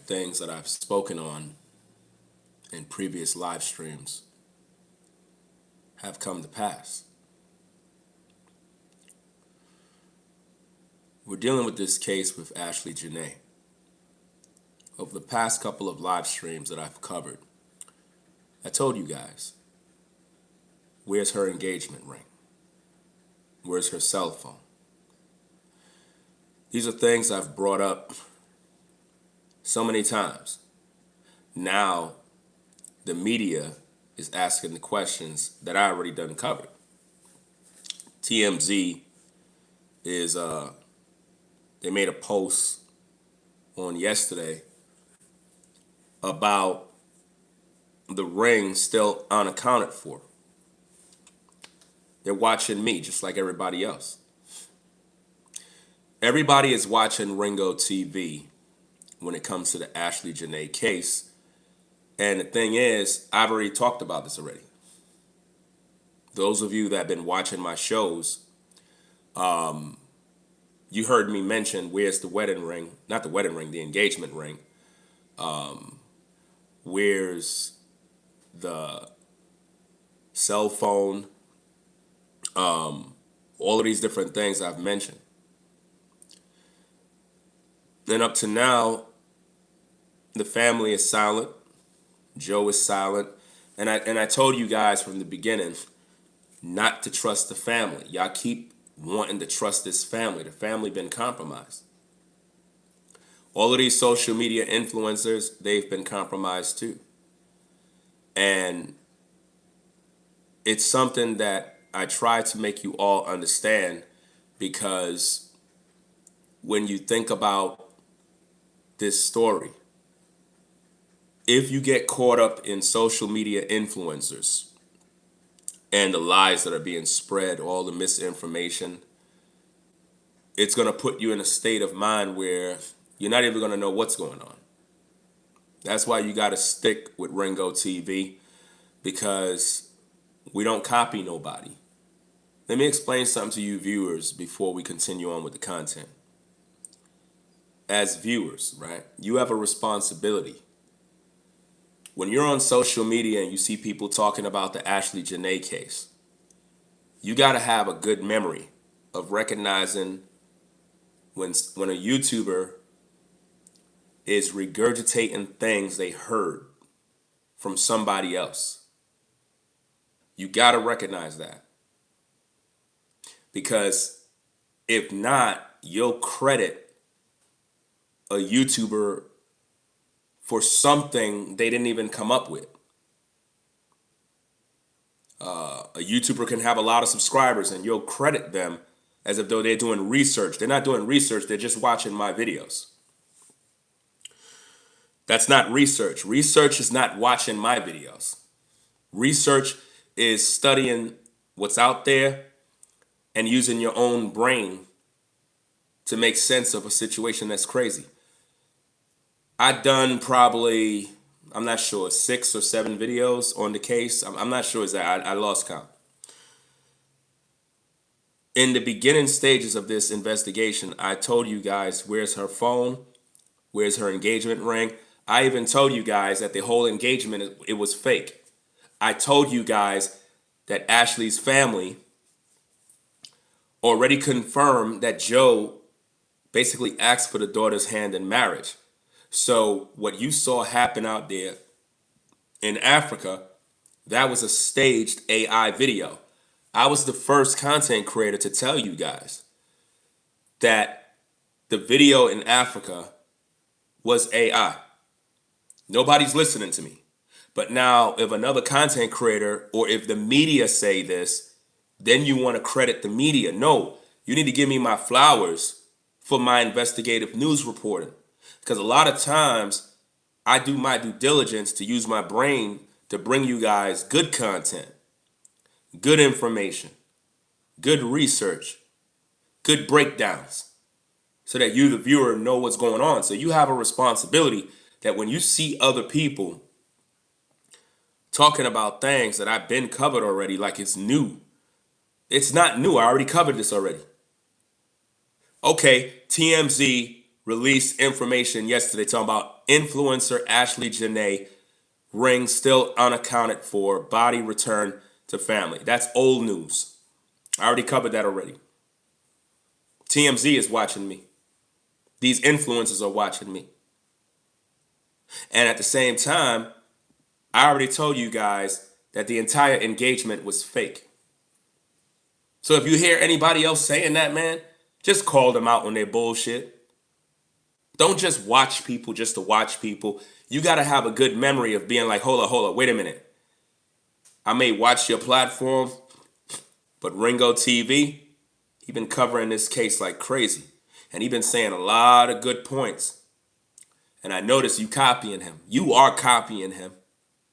things that I've spoken on in previous live streams have come to pass. We're dealing with this case with Ashlee Jenae. Over the past couple of live streams that I've covered, I told you guys, where's her engagement ring? Where's her cell phone? These are things I've brought up so many times. Now, the media is asking the questions that I already done covered. TMZ is, they made a post on yesterday about the ring still unaccounted for. They're watching me just like everybody else. Everybody is watching Ringo TV when it comes to the Ashlee Jenae case. And the thing is, I've already talked about this already. Those of you that have been watching my shows, you heard me mention where's the wedding ring, not the wedding ring, the engagement ring. Where's the cell phone, all of these different things I've mentioned. And up to now, the family is silent. Joe is silent. And I told you guys from the beginning not to trust the family. Y'all keep wanting to trust this family. The family been compromised. All of these social media influencers, they've been compromised too. And it's something that I try to make you all understand, because when you think about this story, if you get caught up in social media influencers and the lies that are being spread, all the misinformation, it's going to put you in a state of mind where you're not even going to know what's going on. That's why you got to stick with Ringo TV, because we don't copy nobody. Let me explain something to you viewers before we continue on with the content. As viewers, right, you have a responsibility. When you're on social media and you see people talking about the Ashlee Jenae case, you got to have a good memory of recognizing when a YouTuber is regurgitating things they heard from somebody else. You got to recognize that. Because if not, you'll credit a YouTuber for something they didn't even come up with. A YouTuber can have a lot of subscribers and you'll credit them as if though they're doing research. They're not doing research, they're just watching my videos. That's not research. Research is not watching my videos. Research is studying what's out there and using your own brain to make sense of a situation that's crazy. I've done probably, I'm not sure, 6 or 7 videos on the case. I'm not sure exactly. I lost count. In the beginning stages of this investigation, I told you guys where's her phone, where's her engagement ring. I even told you guys that the whole engagement, it was fake. I told you guys that Ashlee's family already confirmed that Joe basically asked for the daughter's hand in marriage. So what you saw happen out there in Africa, that was a staged AI video. I was the first content creator to tell you guys that the video in Africa was AI. Nobody's listening to me. But now if another content creator or if the media say this, then you want to credit the media. No, you need to give me my flowers for my investigative news reporting. Because a lot of times I do my due diligence to use my brain to bring you guys good content, good information, good research, good breakdowns, so that you, the viewer, know what's going on. So you have a responsibility that when you see other people talking about things that I've been covered already like it's new, it's not new. I already covered this already. Okay, TMZ released information yesterday talking about influencer Ashlee Jenae, ring still unaccounted for, body returned to family. That's old news. I already covered that already. TMZ is watching me. These influencers are watching me. And at the same time, I already told you guys that the entire engagement was fake. So if you hear anybody else saying that, man, just call them out on their bullshit. Don't just watch people just to watch people. You got to have a good memory of being like, hold up, wait a minute. I may watch your platform, but Ringo TV, he been covering this case like crazy. And he been saying a lot of good points. And I notice you copying him. You are copying him.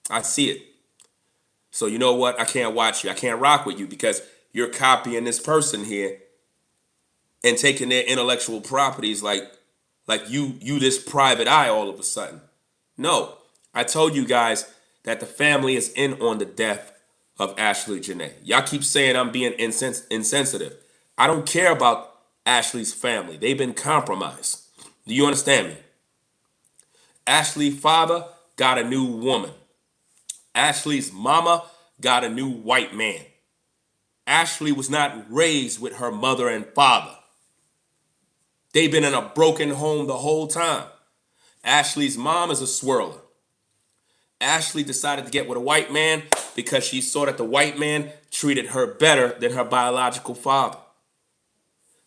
I see it. So you know what? I can't watch you. I can't rock with you because you're copying this person here and taking their intellectual properties like you this private eye all of a sudden. No, I told you guys that the family is in on the death of Ashlee Jenae. Y'all keep saying I'm being insensitive. I don't care about Ashlee's family. They've been compromised. Do you understand me? Ashlee's father got a new woman. Ashlee's mama got a new white man. Ashlee was not raised with her mother and father. They've been in a broken home the whole time. Ashlee's mom is a swirler. Ashlee decided to get with a white man because she saw that the white man treated her better than her biological father.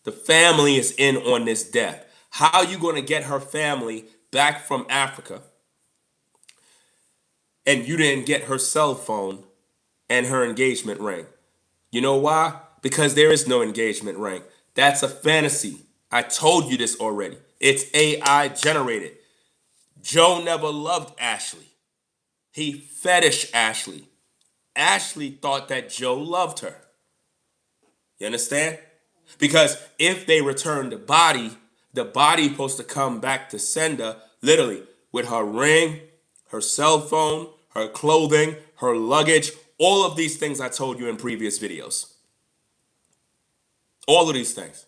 The family is in on this death. How are you going to get her family back from Africa and you didn't get her cell phone and her engagement ring? You know why? Because there is no engagement ring. That's a fantasy. I told you this already. It's AI generated. Joe never loved Ashlee. He fetished Ashlee. Ashlee thought that Joe loved her. You understand? Because if they return the body supposed to come back to sender, literally, with her ring, her cell phone, her clothing, her luggage, all of these things I told you in previous videos. All of these things.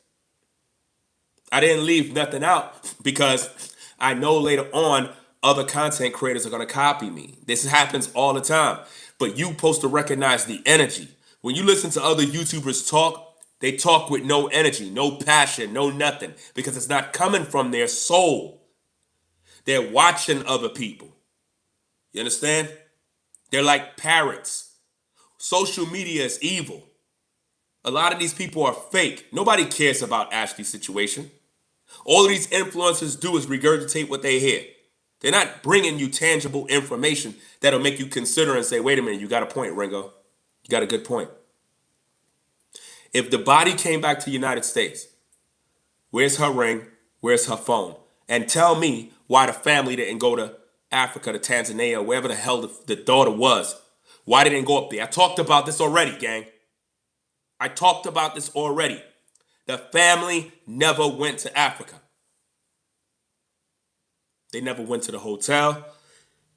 I didn't leave nothing out because I know later on other content creators are going to copy me. This happens all the time. But you're supposed to recognize the energy. When you listen to other YouTubers talk, they talk with no energy, no passion, no nothing. Because it's not coming from their soul. They're watching other people. You understand? They're like parrots. Social media is evil. A lot of these people are fake. Nobody cares about Ashlee's situation. All of these influencers do is regurgitate what they hear. They're not bringing you tangible information that'll make you consider and say, wait a minute, you got a point, Ringo. You got a good point. If the body came back to the United States, where's her ring? Where's her phone? And tell me why the family didn't go to Africa, to Tanzania, wherever the hell the daughter was. Why they didn't go up there? I talked about this already, gang. I talked about this already. The family never went to Africa. They never went to the hotel.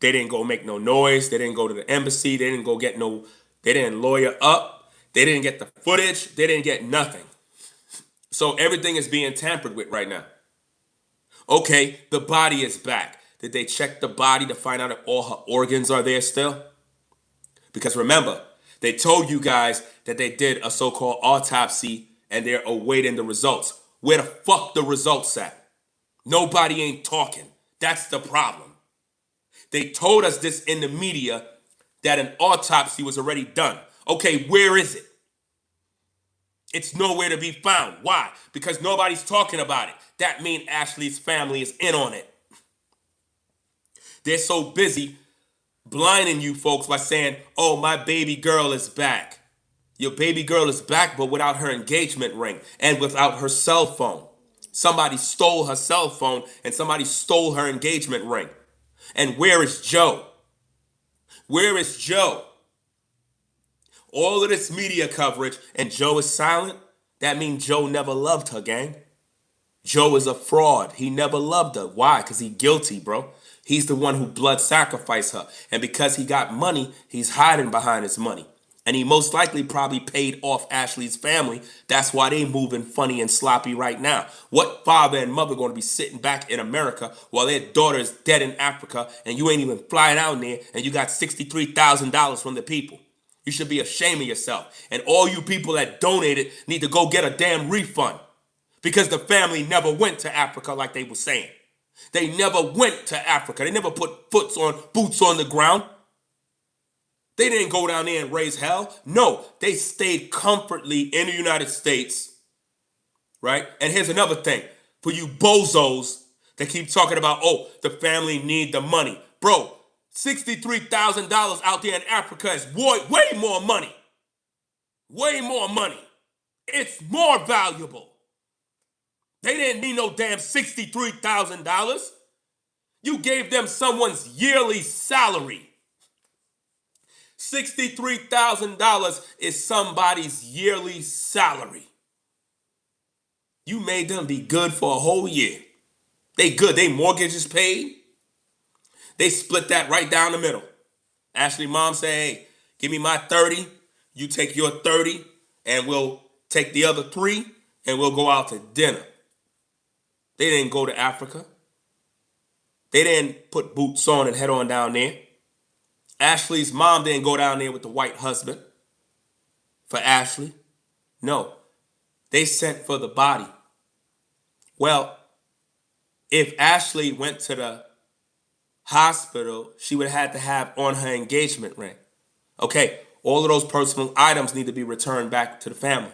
They didn't go make no noise. They didn't go to the embassy. They didn't go get no, they didn't lawyer up. They didn't get the footage. They didn't get nothing. So everything is being tampered with right now. Okay, the body is back. Did they check the body to find out if all her organs are there still? Because remember, they told you guys that they did a so-called autopsy and they're awaiting the results. Where the fuck the results at? Nobody ain't talking. That's the problem. They told us this in the media that an autopsy was already done. Okay, where is it? It's nowhere to be found. Why? Because nobody's talking about it. That means Ashlee's family is in on it. They're so busy blinding you folks by saying, oh, my baby girl is back. Your baby girl is back, but without her engagement ring and without her cell phone. Somebody stole her cell phone and somebody stole her engagement ring. And where is Joe? Where is Joe? All of this media coverage and Joe is silent. That means Joe never loved her, gang. Joe is a fraud. He never loved her. Why? Because he's guilty, bro. He's the one who blood sacrificed her. And because he got money, he's hiding behind his money. And he most likely probably paid off Ashlee's family. That's why they moving funny and sloppy right now. What father and mother going to be sitting back in America while their daughter is dead in Africa and you ain't even flying out there and you got $63,000 from the people? You should be ashamed of yourself. And all you people that donated need to go get a damn refund because the family never went to Africa like they were saying. They never went to Africa. They never put boots on the ground. They didn't go down there and raise hell. No, they stayed comfortably in the United States, right? And here's another thing. For you bozos that keep talking about, oh, the family need the money. Bro, $63,000 out there in Africa is way more money. Way more money. It's more valuable. They didn't need no damn $63,000. You gave them someone's yearly salary. $63,000 is somebody's yearly salary. You made them be good for a whole year. They good. They mortgage is paid. They split that right down the middle. Ashlee mom said, hey, give me my 30. You take your 30 and we'll take the other 3 and we'll go out to dinner. They didn't go to Africa. They didn't put boots on and head on down there. Ashlee's mom didn't go down there with the white husband for Ashlee. No, they sent for the body. Well, if Ashlee went to the hospital, she would have had to have on her engagement ring. Okay, all of those personal items need to be returned back to the family.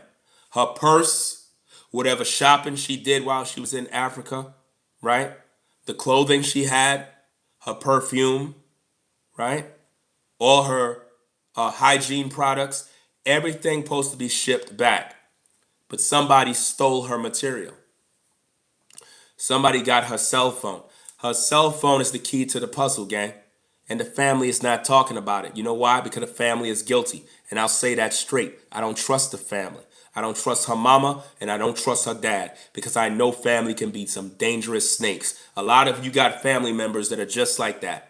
Her purse, whatever shopping she did while she was in Africa, right? The clothing she had, her perfume, right? All her hygiene products, everything supposed to be shipped back. But somebody stole her material. Somebody got her cell phone. Her cell phone is the key to the puzzle, gang. And the family is not talking about it. You know why? Because the family is guilty. And I'll say that straight. I don't trust the family. I don't trust her mama and I don't trust her dad because I know family can be some dangerous snakes. A lot of you got family members that are just like that.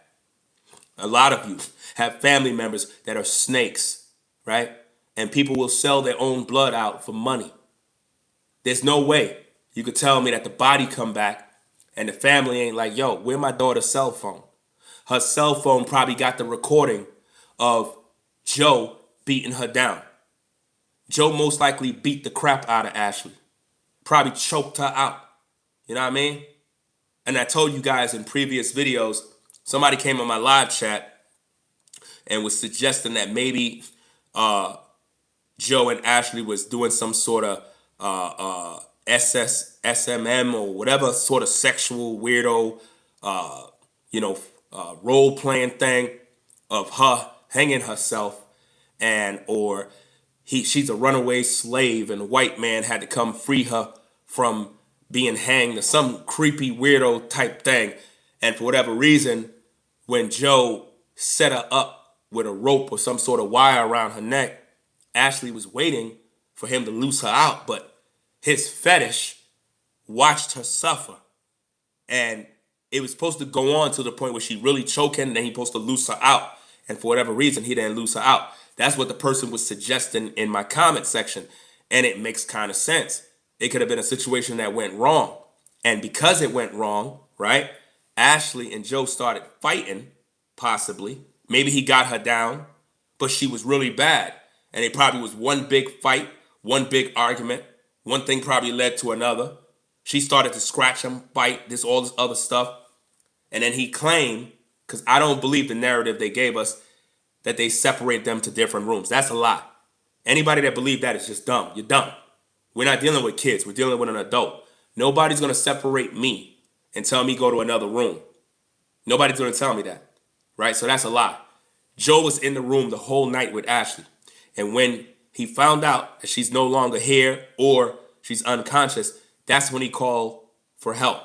A lot of you have family members that are snakes, right? And people will sell their own blood out for money. There's no way you could tell me that the body come back and the family ain't like, yo, where my daughter's cell phone? Her cell phone probably got the recording of Joe beating her down. Joe most likely beat the crap out of Ashlee. Probably choked her out. You know what I mean? And I told you guys in previous videos, somebody came on my live chat and was suggesting that maybe Joe and Ashlee was doing some sort of SMM or whatever sort of sexual weirdo, role playing thing of her hanging herself, and or she's a runaway slave and a white man had to come free her from being hanged or some creepy weirdo type thing. And for whatever reason, when Joe set her up with a rope or some sort of wire around her neck, Ashlee was waiting for him to loose her out, but his fetish watched her suffer. And it was supposed to go on to the point where she really choking, and then he supposed to loose her out. And for whatever reason, he didn't loose her out. That's what the person was suggesting in my comment section. And it makes kind of sense. It could have been a situation that went wrong. And because it went wrong, right, Ashlee and Joe started fighting, possibly. Maybe he got her down, but she was really bad. And it probably was one big fight, one big argument. One thing probably led to another. She started to scratch him, fight, all this other stuff. And then he claimed, because I don't believe the narrative they gave us, that they separate them to different rooms. That's a lie. Anybody that believes that is just dumb. You're dumb. We're not dealing with kids. We're dealing with an adult. Nobody's going to separate me and tell me go to another room. Nobody's going to tell me that. Right? So that's a lie. Joe was in the room the whole night with Ashlee. And when he found out that she's no longer here or she's unconscious, that's when he called for help.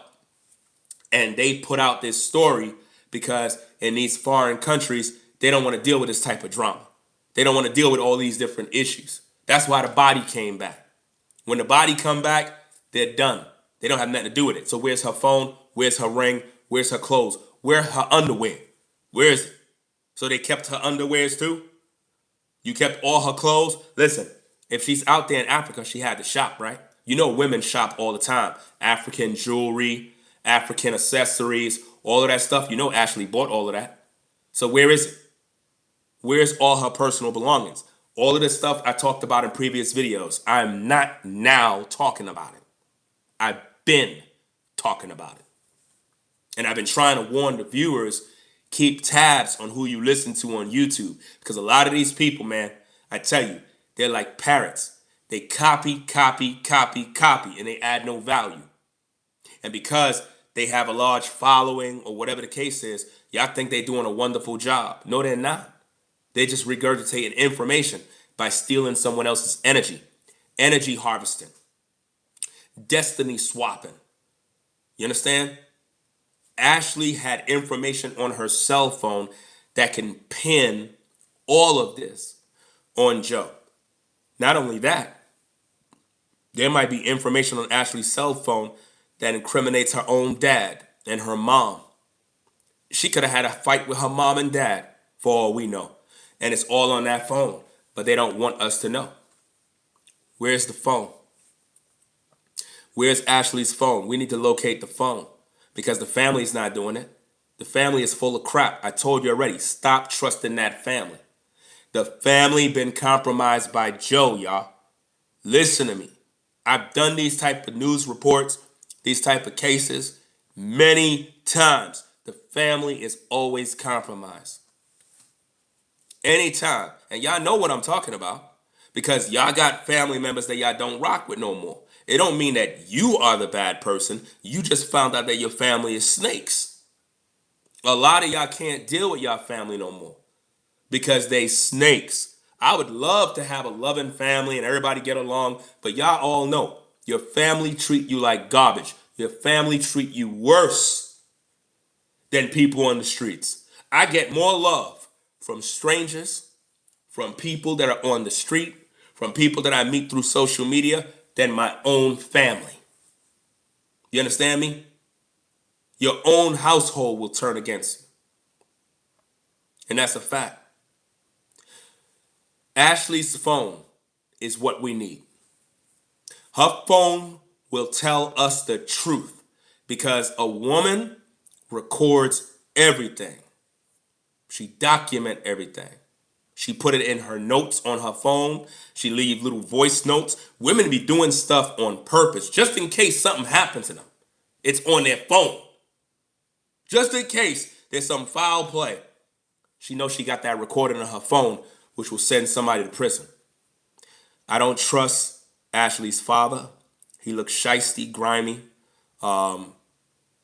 And they put out this story because in these foreign countries, they don't want to deal with this type of drama. They don't want to deal with all these different issues. That's why the body came back. When the body come back, they're done. They don't have nothing to do with it. So where's her phone? Where's her ring? Where's her clothes? Where's her underwear? Where is it? So they kept her underwears too? You kept all her clothes. Listen, if she's out there in Africa, she had to shop, right? You know women shop all the time. African jewelry, African accessories, all of that stuff. You know Ashlee bought all of that. So where is it? Where's all her personal belongings? All of this stuff I talked about in previous videos. I'm not now talking about it. I've been talking about it. And I've been trying to warn the viewers, keep tabs on who you listen to on YouTube. Because a lot of these people, man, I tell you, they're like parrots. They copy, copy, copy, copy, and they add no value. And because they have a large following or whatever the case is, y'all think they're doing a wonderful job. No, they're not. They're just regurgitating information by stealing someone else's energy. Energy harvesting. Destiny swapping. You understand? Ashlee had information on her cell phone that can pin all of this on Joe. Not only that, there might be information on Ashlee's cell phone that incriminates her own dad and her mom. She could have had a fight with her mom and dad, for all we know. And it's all on that phone, but they don't want us to know. Where's the phone? Where's Ashlee's phone? We need to locate the phone because the family's not doing it. The family is full of crap. I told you already, stop trusting that family. The family been compromised by Joe, y'all. Listen to me. I've done these type of news reports, these type of cases many times. The family is always compromised. Anytime. And y'all know what I'm talking about because y'all got family members that y'all don't rock with no more. It don't mean that you are the bad person. You just found out that your family is snakes. A lot of y'all can't deal with y'all family no more because they snakes. I would love to have a loving family and everybody get along, but y'all all know your family treat you like garbage. Your family treat you worse than people on the streets. I get more love from strangers, from people that are on the street, from people that I meet through social media than my own family. You understand me? Your own household will turn against you. And that's a fact. Ashlee's phone is what we need. Her phone will tell us the truth because a woman records everything. She documents everything. She put it in her notes on her phone. She leave little voice notes. Women be doing stuff on purpose just in case something happens to them. It's on their phone. Just in case there's some foul play. She knows she got that recorded on her phone, which will send somebody to prison. I don't trust Ashlee's father. He looks shisty, grimy.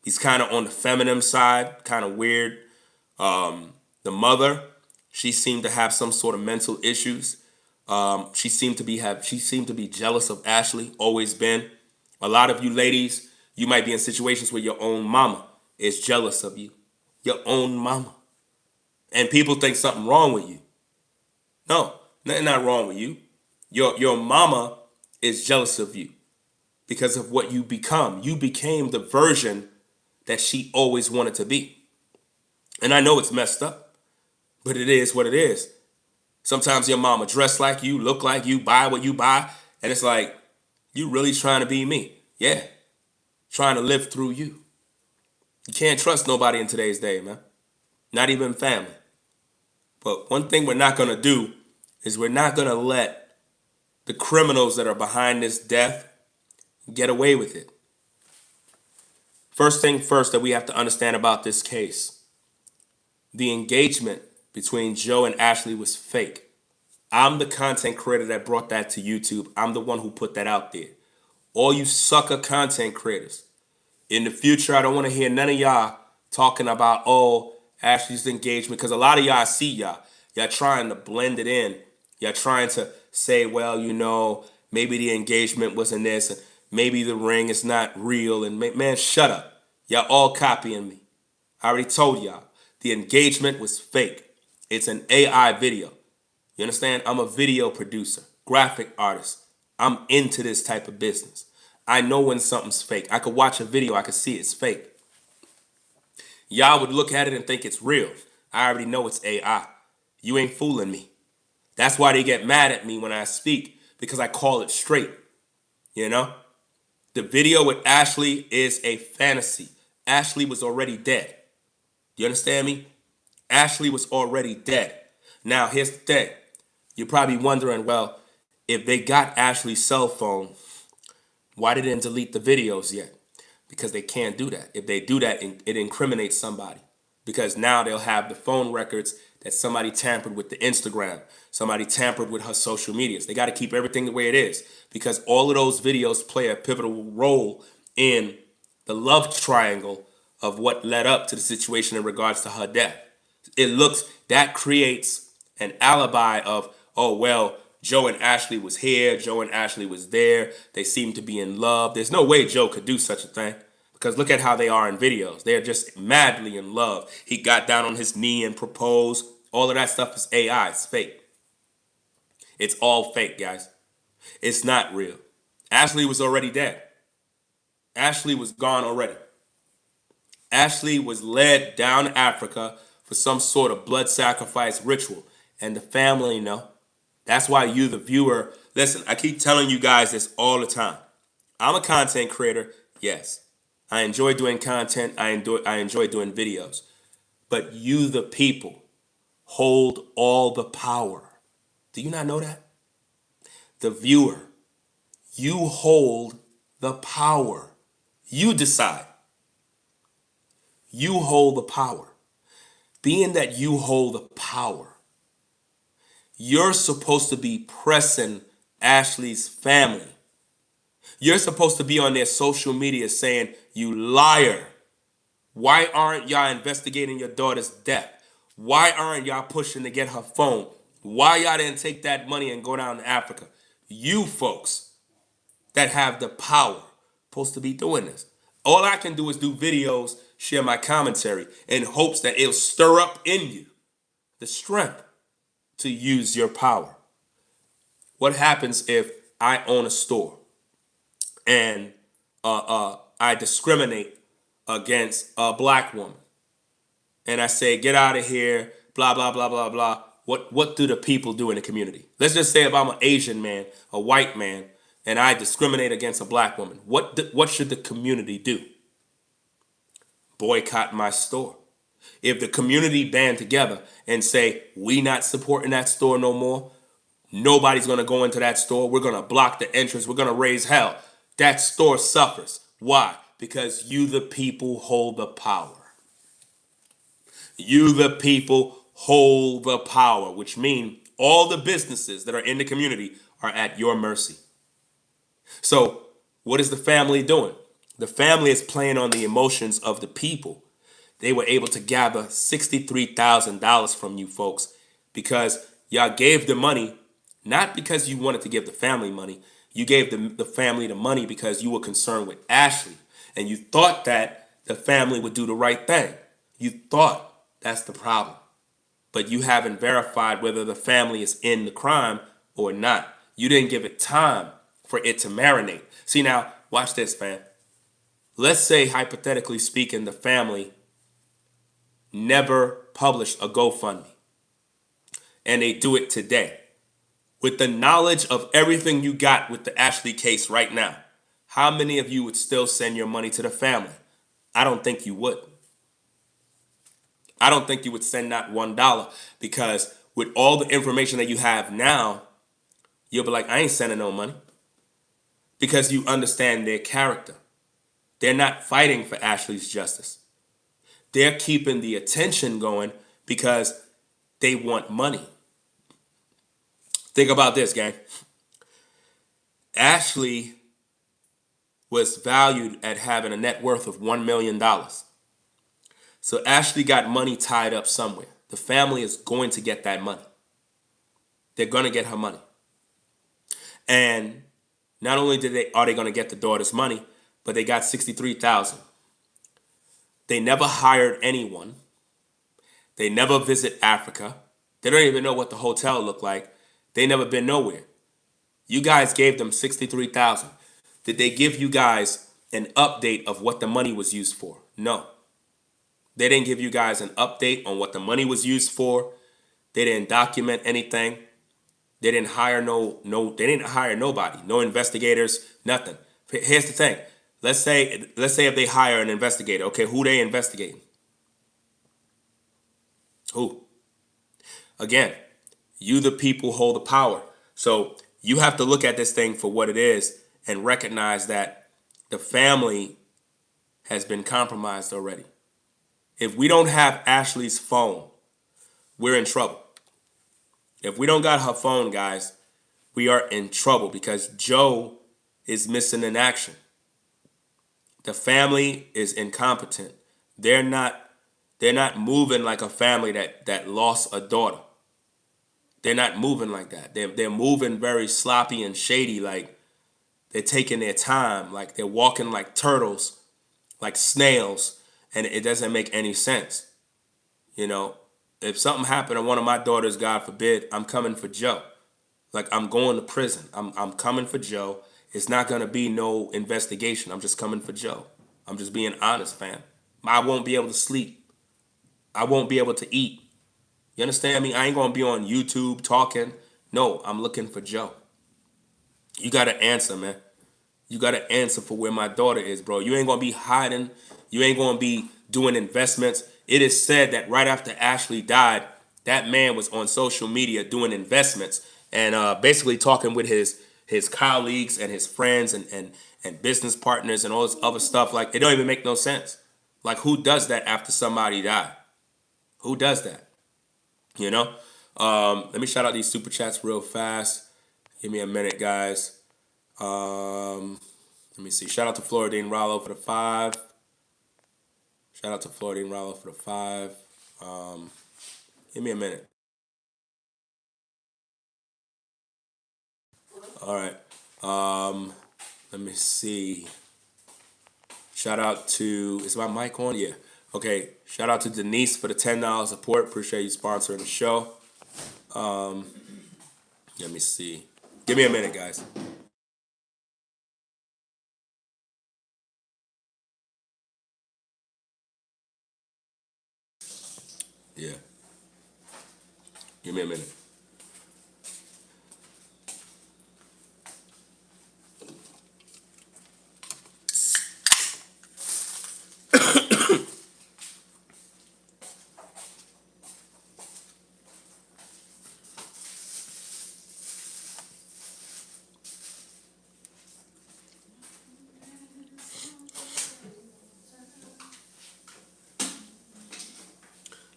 He's kind of on the feminine side, kind of weird. The mother, she seemed to have some sort of mental issues. She seemed to be jealous of Ashlee, always been. A lot of you ladies, you might be in situations where your own mama is jealous of you. Your own mama. And people think something wrong with you. No, nothing not wrong with you. Your mama is jealous of you because of what you become. You became the version that she always wanted to be. And I know it's messed up, but it is what it is. Sometimes your mama dress like you, look like you, buy what you buy, and it's like, you really trying to be me. Yeah, trying to live through you. You can't trust nobody in today's day, man. Not even family. But one thing we're not going to do is we're not going to let the criminals that are behind this death get away with it. First thing first that we have to understand about this case, the engagement between Joe and Ashlee was fake. I'm the content creator that brought that to YouTube. I'm the one who put that out there. All you sucker content creators, in the future, I don't want to hear none of y'all talking about, oh, Ashlee's engagement, because a lot of y'all, I see y'all trying to blend it in. Y'all trying to say, well, you know, maybe the engagement wasn't this, and maybe the ring is not real, and man, shut up. Y'all all copying me. I already told y'all, the engagement was fake. It's an AI video. You understand? I'm a video producer, graphic artist. I'm into this type of business. I know when something's fake. I could watch a video, I could see it's fake. Y'all would look at it and think it's real. I already know it's AI. You ain't fooling me. That's why they get mad at me when I speak, because I call it straight. You know? The video with Ashlee is a fantasy. Ashlee was already dead. You understand me? Ashlee was already dead. Now, here's the thing. You're probably wondering, well, if they got Ashlee's cell phone, why they didn't delete the videos yet? Because they can't do that. If they do that, it incriminates somebody. Because now they'll have the phone records that somebody tampered with the Instagram. Somebody tampered with her social medias. They got to keep everything the way it is. Because all of those videos play a pivotal role in the love triangle of what led up to the situation in regards to her death. That creates an alibi of, oh, well, Joe and Ashlee was here, Joe and Ashlee was there, they seem to be in love. There's no way Joe could do such a thing, because look at how they are in videos. They're just madly in love. He got down on his knee and proposed. All of that stuff is AI. It's fake. It's all fake, guys. It's not real. Ashlee was already dead. Ashlee was gone already. Ashlee was led down to Africa for some sort of blood sacrifice ritual, and the family know. That's why you, the viewer, listen, I keep telling you guys this all the time. I'm a content creator, yes. I enjoy doing content, I enjoy doing videos. But you, the people, hold all the power. Do you not know that? The viewer, you hold the power. You decide. You hold the power. Being that you hold the power, you're supposed to be pressing Ashlee's family. You're supposed to be on their social media saying, you liar. Why aren't y'all investigating your daughter's death? Why aren't y'all pushing to get her phone? Why y'all didn't take that money and go down to Africa? You folks that have the power supposed to be doing this. All I can do is do videos, share my commentary in hopes that it'll stir up in you the strength to use your power. What happens if I own a store and I discriminate against a black woman and I say, get out of here, blah, blah, blah, blah, blah. What do the people do in the community? Let's just say if I'm an Asian man, a white man, and I discriminate against a black woman, what should the community do? Boycott my store. If the community band together and say, we not supporting that store no more, nobody's going to go into that store, we're going to block the entrance, we're going to raise hell, that store suffers. Why? Because you, the people, hold the power. You, the people, hold the power, which means all the businesses that are in the community are at your mercy. So what is the family doing? The family is playing on the emotions of the people. They were able to gather $63,000 from you folks because y'all gave the money, not because you wanted to give the family money. You gave the family the money because you were concerned with Ashlee. And you thought that the family would do the right thing. You thought. That's the problem. But you haven't verified whether the family is in the crime or not. You didn't give it time for it to marinate. See now, watch this, fam. Let's say, hypothetically speaking, the family never published a GoFundMe. And they do it today. With the knowledge of everything you got with the Ashlee case right now, how many of you would still send your money to the family? I don't think you would. I don't think you would send not $1 because with all the information that you have now, you'll be like, I ain't sending no money. Because you understand their character. They're not fighting for Ashlee's justice. They're keeping the attention going because they want money. Think about this, gang. Ashlee was valued at having a net worth of $1 million. So Ashlee got money tied up somewhere. The family is going to get that money. They're going to get her money. And not only are they going to get the daughter's money, but they got $63,000. They never hired anyone. They never visit Africa. They don't even know what the hotel looked like. They never been nowhere. You guys gave them $63,000. Did they give you guys an update of what the money was used for? No. They didn't give you guys an update on what the money was used for. They didn't document anything. They didn't hire they didn't hire nobody, no investigators, nothing. Here's the thing. Let's say if they hire an investigator, okay, who they investigating? Who? Again, you the people hold the power. So you have to look at this thing for what it is and recognize that the family has been compromised already. If we don't have Ashlee's phone, we're in trouble. If we don't got her phone, guys, we are in trouble because Joe is missing in action. The family is incompetent. They're not moving like a family that lost a daughter. They're not moving like that. They're moving very sloppy and shady, like they're taking their time, like they're walking like turtles, like snails, and it doesn't make any sense. You know, if something happened to one of my daughters, God forbid, I'm coming for Joe. Like I'm going to prison. I'm coming for Joe. It's not gonna be no investigation. I'm just coming for Joe. I'm just being honest, fam. I won't be able to sleep. I won't be able to eat. You understand me? I ain't gonna be on YouTube talking. No, I'm looking for Joe. You gotta answer, man. You gotta answer for where my daughter is, bro. You ain't gonna be hiding. You ain't gonna be doing investments. It is said that right after Ashlee died, that man was on social media doing investments and basically talking with his colleagues and his friends and business partners and all this other stuff. Like it don't even make no sense. Like who does that after somebody died? Who does that? You know? Let me shout out these super chats real fast. Give me a minute, guys. Let me see. Shout out to Floridine Rollo for the 5. Shout out to Floridine Rollo for the 5. Give me a minute. All right. Let me see. Shout out to, is my mic on? Yeah. Okay. Shout out to Denise for the $10 support. Appreciate you sponsoring the show. Let me see. Give me a minute, guys. Yeah. Give me a minute.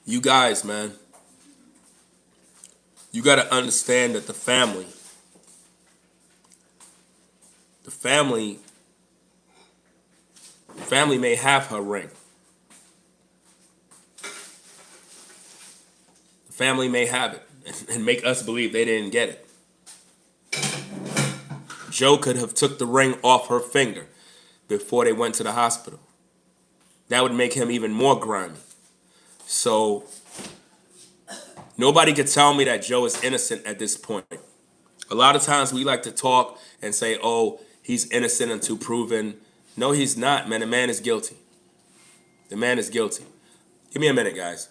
You guys, man, you got to understand that the family may have her ring. The family may have it and make us believe they didn't get it. Joe could have took the ring off her finger before they went to the hospital. That would make him even more grimy. So nobody could tell me that Joe is innocent at this point. A lot of times we like to talk and say, oh, he's innocent until proven. No, he's not, man. The man is guilty. The man is guilty. Give me a minute, guys.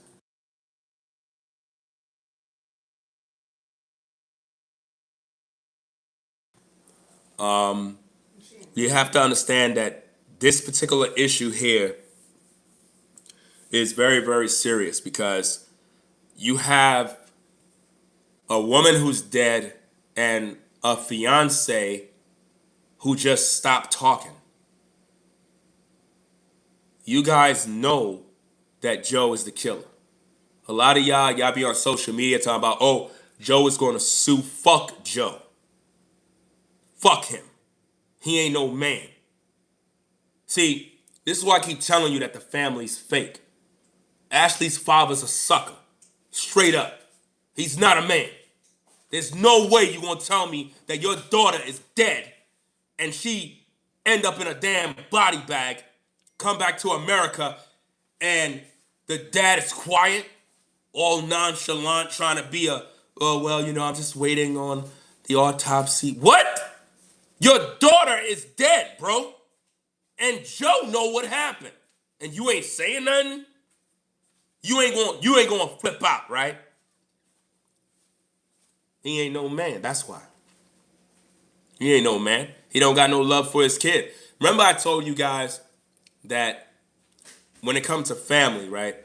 You have to understand that this particular issue here is very, very serious because you have a woman who's dead and a fiance who just stopped talking. You guys know that Joe is the killer. A lot of y'all be on social media talking about, oh, Joe is going to sue. Fuck Joe. Fuck him. He ain't no man. See, this is why I keep telling you that the family's fake. Ashlee's father's a sucker. Straight up. He's not a man. There's no way you're going to tell me that your daughter is dead and she end up in a damn body bag, come back to America, and the dad is quiet, all nonchalant, trying to be oh, well, I'm just waiting on the autopsy. What? Your daughter is dead, bro. And Joe know what happened. And you ain't saying nothing? You ain't going to flip out, right? He ain't no man. That's why. He ain't no man. He don't got no love for his kid. Remember I told you guys that when it comes to family, right?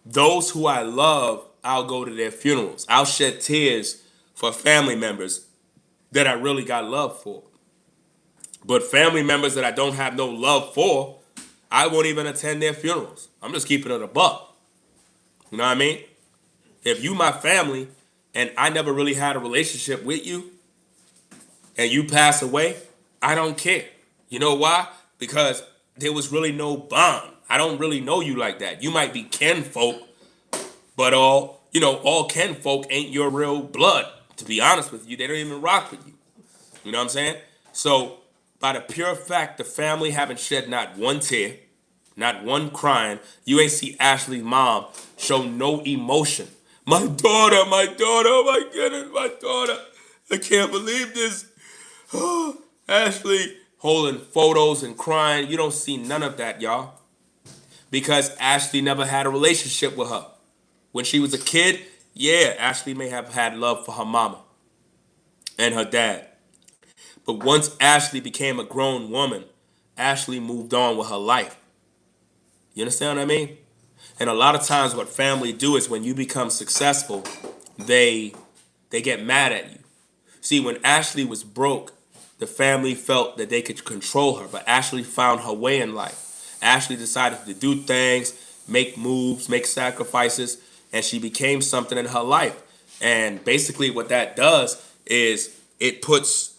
Those who I love, I'll go to their funerals. I'll shed tears for family members that I really got love for. But family members that I don't have no love for, I won't even attend their funerals. I'm just keeping it a buck. You know what I mean? If you my family and I never really had a relationship with you and you pass away, I don't care. You know why? Because there was really no bond. I don't really know you like that. You might be kinfolk, but all kinfolk ain't your real blood. To be honest with you, they don't even rock with you. You know what I'm saying? So, by the pure fact the family haven't shed not one tear, not one crying, you ain't see Ashley's mom show no emotion. My daughter, oh my goodness, my daughter. I can't believe this. Ashley holding photos and crying. You don't see none of that, y'all. Because Ashley never had a relationship with her. When she was a kid, yeah, Ashley may have had love for her mama and her dad. But once Ashley became a grown woman, Ashley moved on with her life. You understand what I mean? And a lot of times what family do is when you become successful, they get mad at you. See, when Ashley was broke, the family felt that they could control her, but Ashley found her way in life. Ashley decided to do things, make moves, make sacrifices, and she became something in her life. And basically what that does is it puts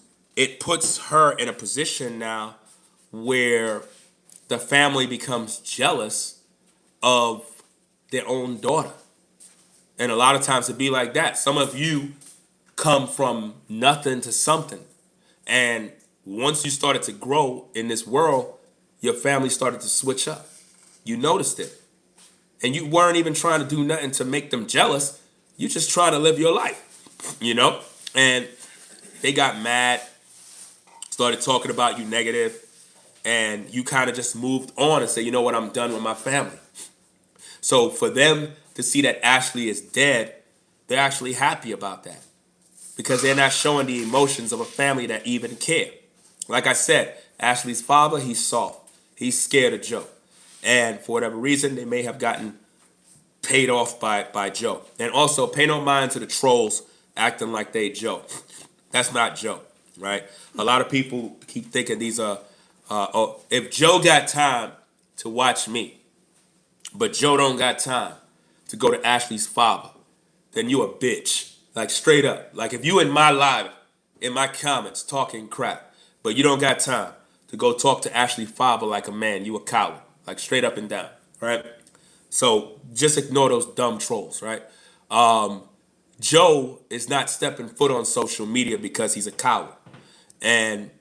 her in a position now where the family becomes jealous of their own daughter. And a lot of times it be like that. Some of you come from nothing to something. And once you started to grow in this world, your family started to switch up. You noticed it. And you weren't even trying to do nothing to make them jealous. You just trying to live your life, And they got mad, started talking about you negative, and you kind of just moved on and said, you know what, I'm done with my family. So for them to see that Ashley is dead, they're actually happy about that because they're not showing the emotions of a family that even care. Like I said, Ashley's father, he's soft. He's scared of Joe. And for whatever reason, they may have gotten paid off by Joe. And also, pay no mind to the trolls acting like they Joe. That's not Joe, right? A lot of people keep thinking these are, if Joe got time to watch me, but Joe don't got time to go to Ashley's father, then you a bitch. Like straight up. Like if you in my live, in my comments, talking crap, but you don't got time to go talk to Ashley's father like a man, you a coward. Like straight up and down, right? So just ignore those dumb trolls, right? Joe is not stepping foot on social media because he's a coward. And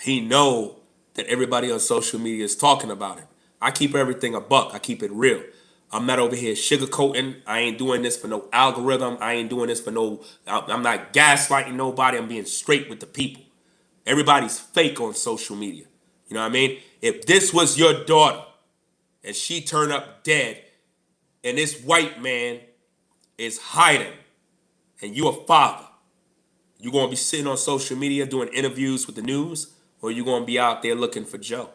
he know that everybody on social media is talking about him. I keep everything a buck. I keep it real. I'm not over here sugarcoating. I ain't doing this for no algorithm. I ain't doing this for no, I'm not gaslighting nobody. I'm being straight with the people. Everybody's fake on social media. You know what I mean? If this was your daughter and she turned up dead and this white man is hiding and you a father, you going to be sitting on social media doing interviews with the news, or you going to be out there looking for Joe?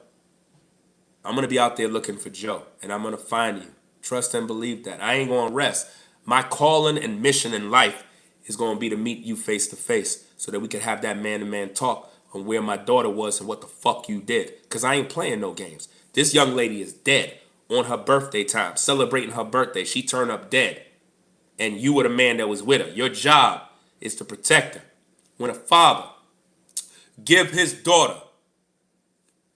I'm going to be out there looking for Joe, and I'm going to find you. Trust and believe that. I ain't going to rest. My calling and mission in life is going to be to meet you face to face so that we can have that man-to-man talk on where my daughter was and what the fuck you did. Because I ain't playing no games. This young lady is dead on her birthday time, celebrating her birthday. She turned up dead, and you were the man that was with her. Your job is to protect her. When a father give his daughter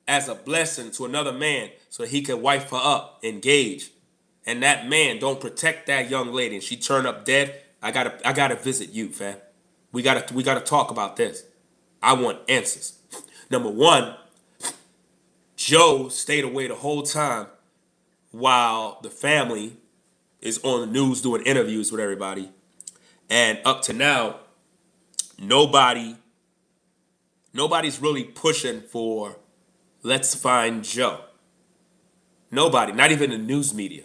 as a blessing to another man so he can wife her up, engage, and that man don't protect that young lady and she turn up dead, I gotta visit you, fam. We gotta talk about this. I want answers. Number one, Joe stayed away the whole time while the family is on the news doing interviews with everybody. And up to now, nobody's really pushing for let's find Joe. Nobody, not even the news media.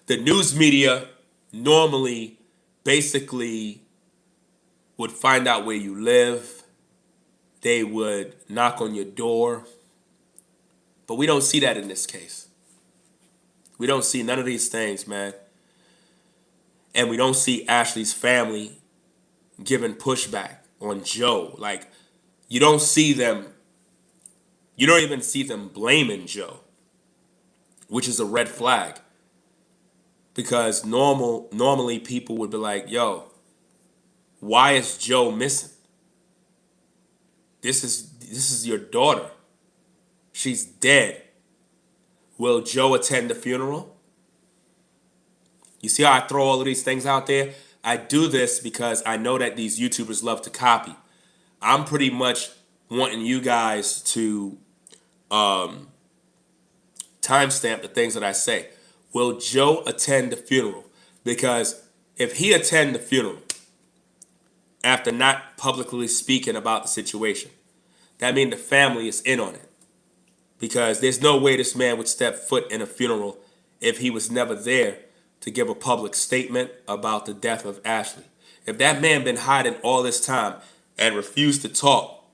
The news media normally basically would find out where you live. They would knock on your door. But we don't see that in this case. We don't see none of these things, man. And we don't see Ashlee's family giving pushback on Joe. Like, you don't see them, you don't even see them blaming Joe, which is a red flag. Because normally people would be like, yo, why is Joe missing? This is your daughter. She's dead. Will Joe attend the funeral? You see how I throw all of these things out there? I do this because I know that these YouTubers love to copy. I'm pretty much wanting you guys to timestamp the things that I say. Will Joe attend the funeral? Because if he attend the funeral after not publicly speaking about the situation, that means the family is in on it. Because there's no way this man would step foot in a funeral if he was never there to give a public statement about the death of Ashlee. If that man been hiding all this time and refused to talk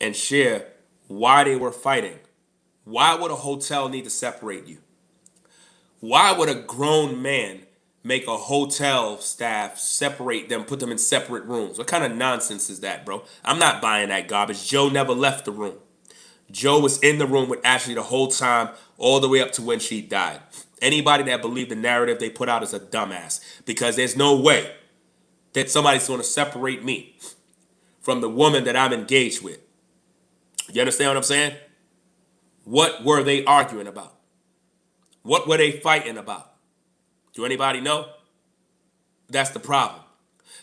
and share why they were fighting, why would a hotel need to separate you? Why would a grown man make a hotel staff separate them, put them in separate rooms? What kind of nonsense is that, bro? I'm not buying that garbage. Joe never left the room. Joe was in the room with Ashlee the whole time, all the way up to when she died. Anybody that believed the narrative they put out is a dumbass, because there's no way that somebody's going to separate me from the woman that I'm engaged with. You understand what I'm saying? What were they arguing about? What were they fighting about? Do anybody know? That's the problem.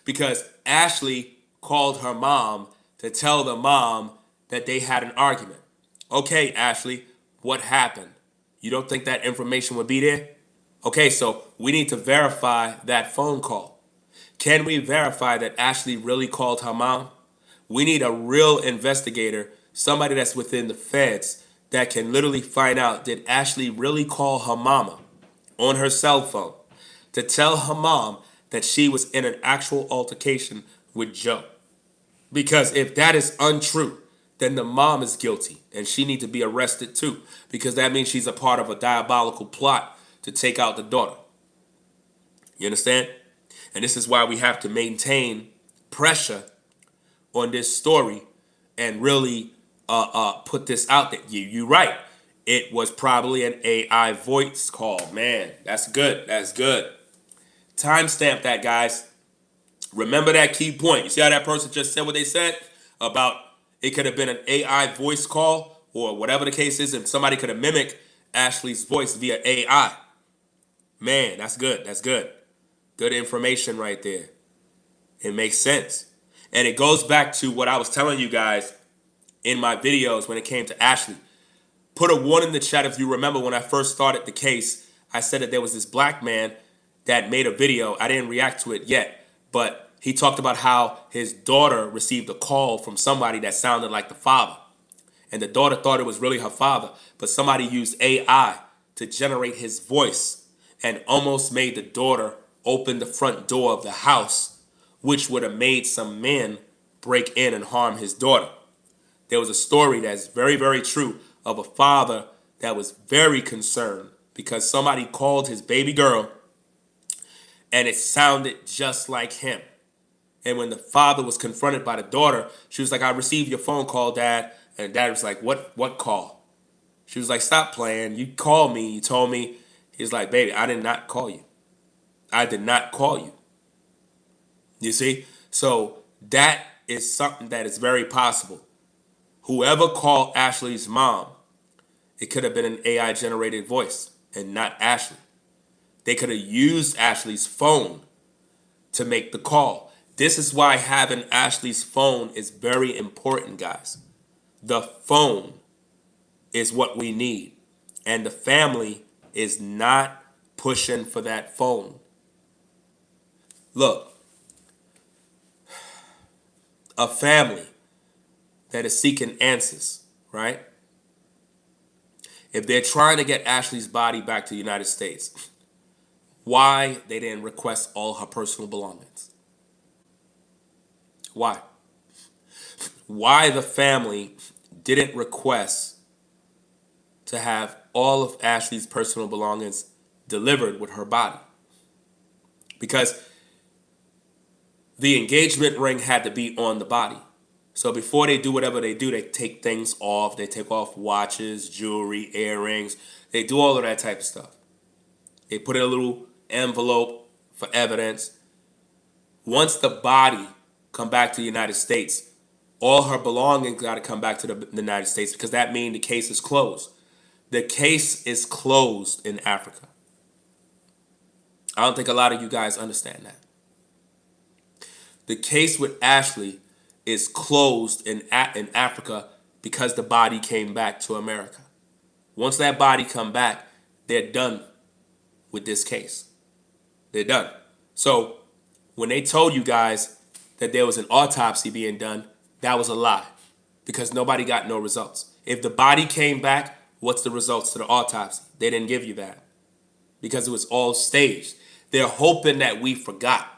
Because Ashlee called her mom to tell the mom that they had an argument. Okay, Ashlee, what happened? You don't think that information would be there? Okay, so we need to verify that phone call. Can we verify that Ashlee really called her mom? We need a real investigator, somebody that's within the feds that can literally find out, did Ashlee really call her mama on her cell phone to tell her mom that she was in an actual altercation with Joe? Because if that is untrue, then the mom is guilty and she needs to be arrested too, because that means she's a part of a diabolical plot to take out the daughter. You understand? And this is why we have to maintain pressure on this story and really put this out there. You're right. It was probably an AI voice call. Man, that's good. That's good. Timestamp that, guys. Remember that key point. You see how that person just said what they said about it could have been an AI voice call or whatever the case is, and somebody could have mimicked Ashlee's voice via AI. Man, that's good. That's good. Good information right there. It makes sense. And it goes back to what I was telling you guys in my videos when it came to Ashlee. Put a 1 in the chat if you remember when I first started the case. I said that there was this black man that made a video. I didn't react to it yet, but he talked about how his daughter received a call from somebody that sounded like the father. And the daughter thought it was really her father, but somebody used AI to generate his voice and almost made the daughter open the front door of the house, which would have made some men break in and harm his daughter. There was a story that's very, very true of a father that was very concerned because somebody called his baby girl and it sounded just like him. And when the father was confronted by the daughter, she was like, I received your phone call, Dad. And Dad was like, what call? She was like, stop playing. You called me. You told me. He's like, baby, I did not call you. I did not call you. You see? So that is something that is very possible. Whoever called Ashlee's mom, it could have been an AI-generated voice and not Ashlee. They could have used Ashlee's phone to make the call. This is why having Ashlee's phone is very important, guys. The phone is what we need. And the family is not pushing for that phone. Look, a family that is seeking answers, right? If they're trying to get Ashlee's body back to the United States, why they didn't request all her personal belongings? Why? Why the family didn't request to have all of Ashlee's personal belongings delivered with her body? Because the engagement ring had to be on the body. So before they do whatever they do, they take things off. They take off watches, jewelry, earrings. They do all of that type of stuff. They put in a little envelope for evidence. Once the body come back to the United States, all her belongings got to come back to the United States, because that means the case is closed. The case is closed in Africa. I don't think a lot of you guys understand that. The case with Ashlee is closed in Africa because the body came back to America. Once that body come back, they're done with this case. They're done. So when they told you guys that there was an autopsy being done, that was a lie, because nobody got no results. If the body came back, what's the results to the autopsy? They didn't give you that because it was all staged. They're hoping that we forgot.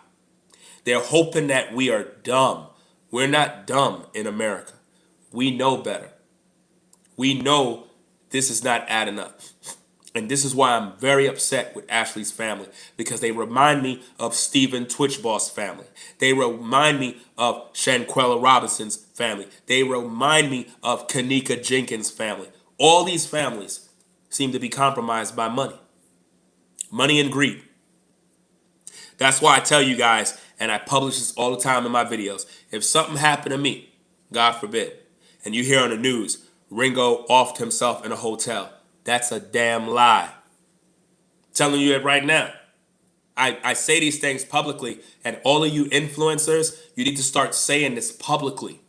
They're hoping that we are dumb. We're not dumb in America. We know better. We know this is not adding up. And this is why I'm very upset with Ashlee's family, because they remind me of Stephen Twitchboss' family. They remind me of Shanquella Robinson's family. They remind me of Kanika Jenkins' family. All these families seem to be compromised by money. Money and greed. That's why I tell you guys, and I publish this all the time in my videos, if something happened to me, God forbid, and you hear on the news, Ringo offed himself in a hotel, that's a damn lie. I'm telling you it right now. I say these things publicly, and all of you influencers, you need to start saying this publicly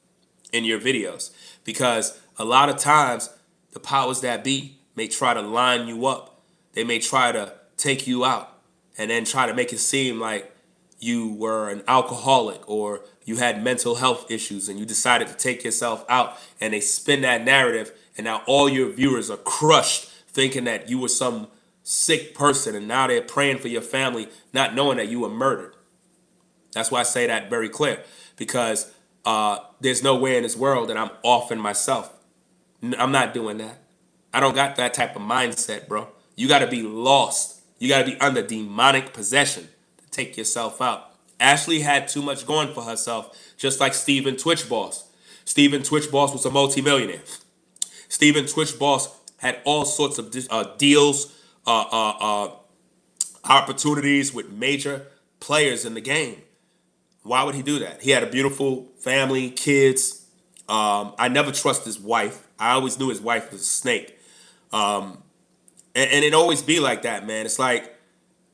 in your videos, because a lot of times the powers that be may try to line you up. They may try to take you out and then try to make it seem like you were an alcoholic or you had mental health issues and you decided to take yourself out, and they spin that narrative, and now all your viewers are crushed thinking that you were some sick person, and now they're praying for your family not knowing that you were murdered. That's why I say that very clear, because there's no way in this world that I'm offing myself. I'm not doing that. I don't got that type of mindset, bro. You got to be lost. You got to be under demonic possession to take yourself out. Ashlee had too much going for herself, just like Stephen Twitchboss. Stephen Twitchboss was a multimillionaire. Stephen Twitchboss had all sorts of deals, opportunities with major players in the game. Why would he do that? He had a beautiful family, kids. I never trust his wife. I always knew his wife was a snake. And it always be like that, man. It's like,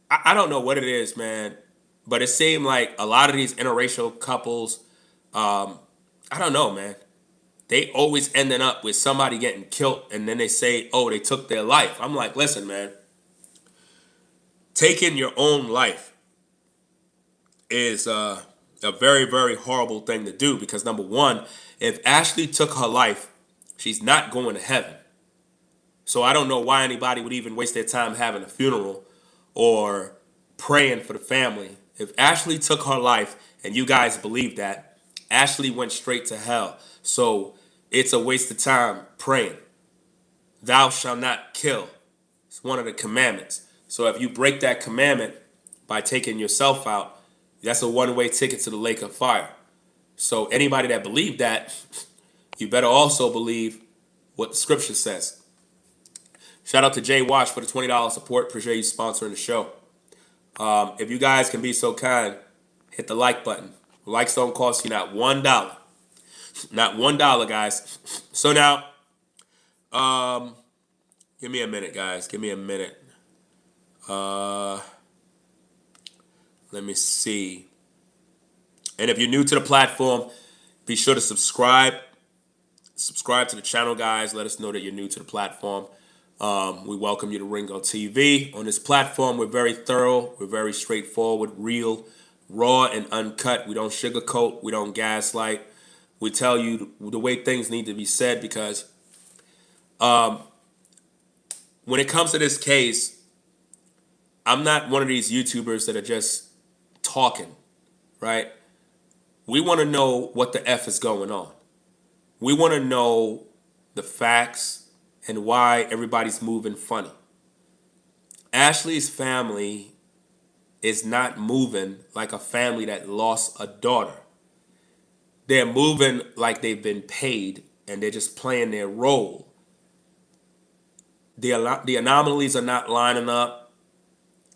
I don't know what it is, man, but it seemed like a lot of these interracial couples, I don't know, man. They always ending up with somebody getting killed, and then they say, oh, they took their life. I'm like, listen, man. Taking your own life is a very, very horrible thing to do, because number one, if Ashlee took her life, she's not going to heaven. So I don't know why anybody would even waste their time having a funeral or praying for the family. If Ashlee took her life and you guys believe that, Ashlee went straight to hell. So it's a waste of time praying. Thou shalt not kill. It's one of the commandments. So if you break that commandment by taking yourself out, that's a one-way ticket to the lake of fire. So anybody that believed that, you better also believe what the scripture says. Shout out to Jay Watch for the $20 support. Appreciate you sponsoring the show. If you guys can be so kind, hit the like button. Likes don't cost you not $1. Not $1, guys. So now, give me a minute, guys. Give me a minute. Let me see. And if you're new to the platform, be sure to subscribe. Subscribe to the channel, guys. Let us know that you're new to the platform. We welcome you to Ringo TV. On this platform, we're very thorough. We're very straightforward, real, raw, and uncut. We don't sugarcoat. We don't gaslight. We tell you the way things need to be said, because when it comes to this case, I'm not one of these YouTubers that are just talking, right? We want to know what the F is going on. We want to know the facts and why everybody's moving funny. Ashlee's family is not moving like a family that lost a daughter. They're moving like they've been paid and they're just playing their role. The anomalies are not lining up.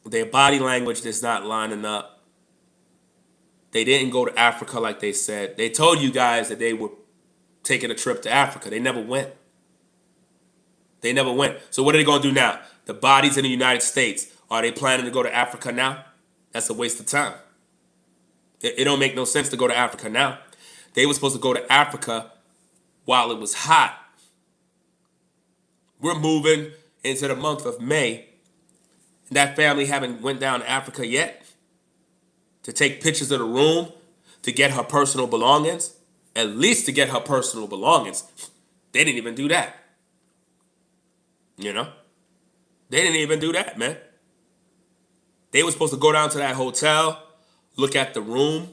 Their body language is not lining up. They didn't go to Africa like they said. They told you guys that they were taking a trip to Africa. They never went. They never went. So what are they going to do now? The body's in the United States. Are they planning to go to Africa now? That's a waste of time. It don't make no sense to go to Africa now. They were supposed to go to Africa while it was hot. We're moving into the month of May. That family haven't went down to Africa yet to take pictures of the room, to get her personal belongings, at least to get her personal belongings. They didn't even do that. You know? They didn't even do that, man. They were supposed to go down to that hotel, look at the room,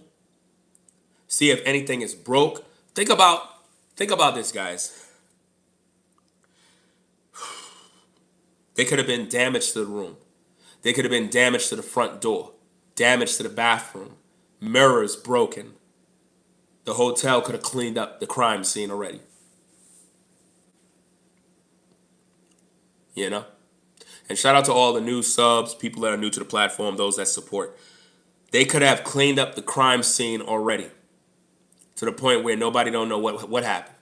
see if anything is broke. Think about this, guys. They could have been damage to the room. They could have been damage to the front door, damage to the bathroom, mirrors broken. The hotel could have cleaned up the crime scene already. You know? And shout out to all the new subs, people that are new to the platform, those that support. They could have cleaned up the crime scene already to the point where nobody don't know what happened.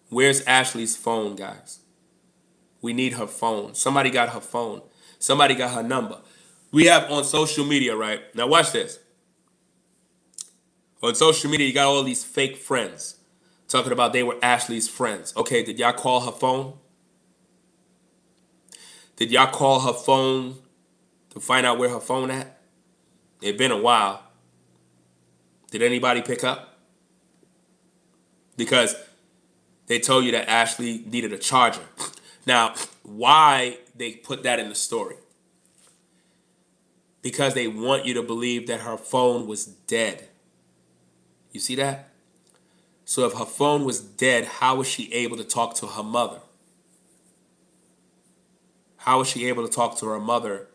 Where's Ashlee's phone, guys? We need her phone. Somebody got her phone. Somebody got her number. We have on social media, right? Now watch this. On social media, you got all these fake friends talking about they were Ashlee's friends. Okay, did y'all call her phone? Did y'all call her phone to find out where her phone at? It's been a while. Did anybody pick up? Because they told you that Ashlee needed a charger. Now, why they put that in the story? Because they want you to believe that her phone was dead. You see that? So if her phone was dead, how was she able to talk to her mother? How is she able to talk to her mother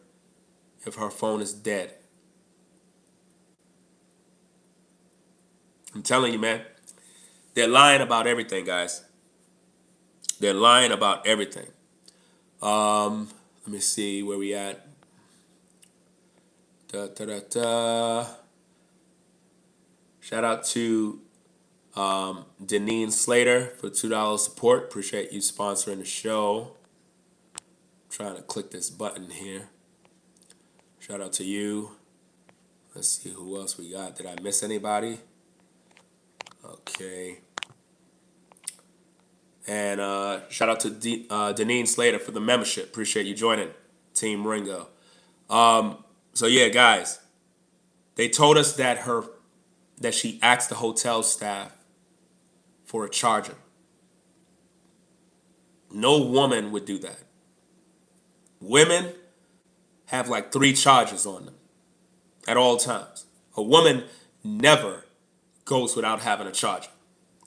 if her phone is dead? I'm telling you, man. They're lying about everything, guys. They're lying about everything. Let me see where we at. Shout out to Deneen Slater for $2 support. Appreciate you sponsoring the show. Trying to click this button here. Shout out to you. Let's see who else we got. Did I miss anybody? Okay. And shout out to Deneen Slater for the membership. Appreciate you joining Team Ringo. So yeah, guys, they told us that she asked the hotel staff for a charger. No woman would do that. Women have like 3 chargers on them at all times. A woman never goes without having a charger.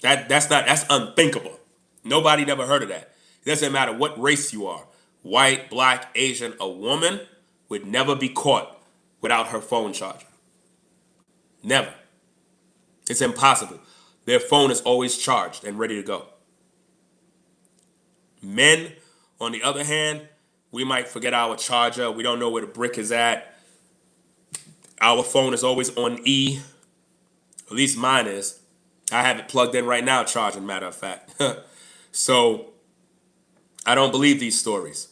That's unthinkable. Nobody never heard of that. It doesn't matter what race you are. White, black, Asian, a woman would never be caught without her phone charger. Never. It's impossible. Their phone is always charged and ready to go. Men, on the other hand, we might forget our charger. We don't know where the brick is at. Our phone is always on E. At least mine is. I have it plugged in right now, charging, matter of fact. So, I don't believe these stories.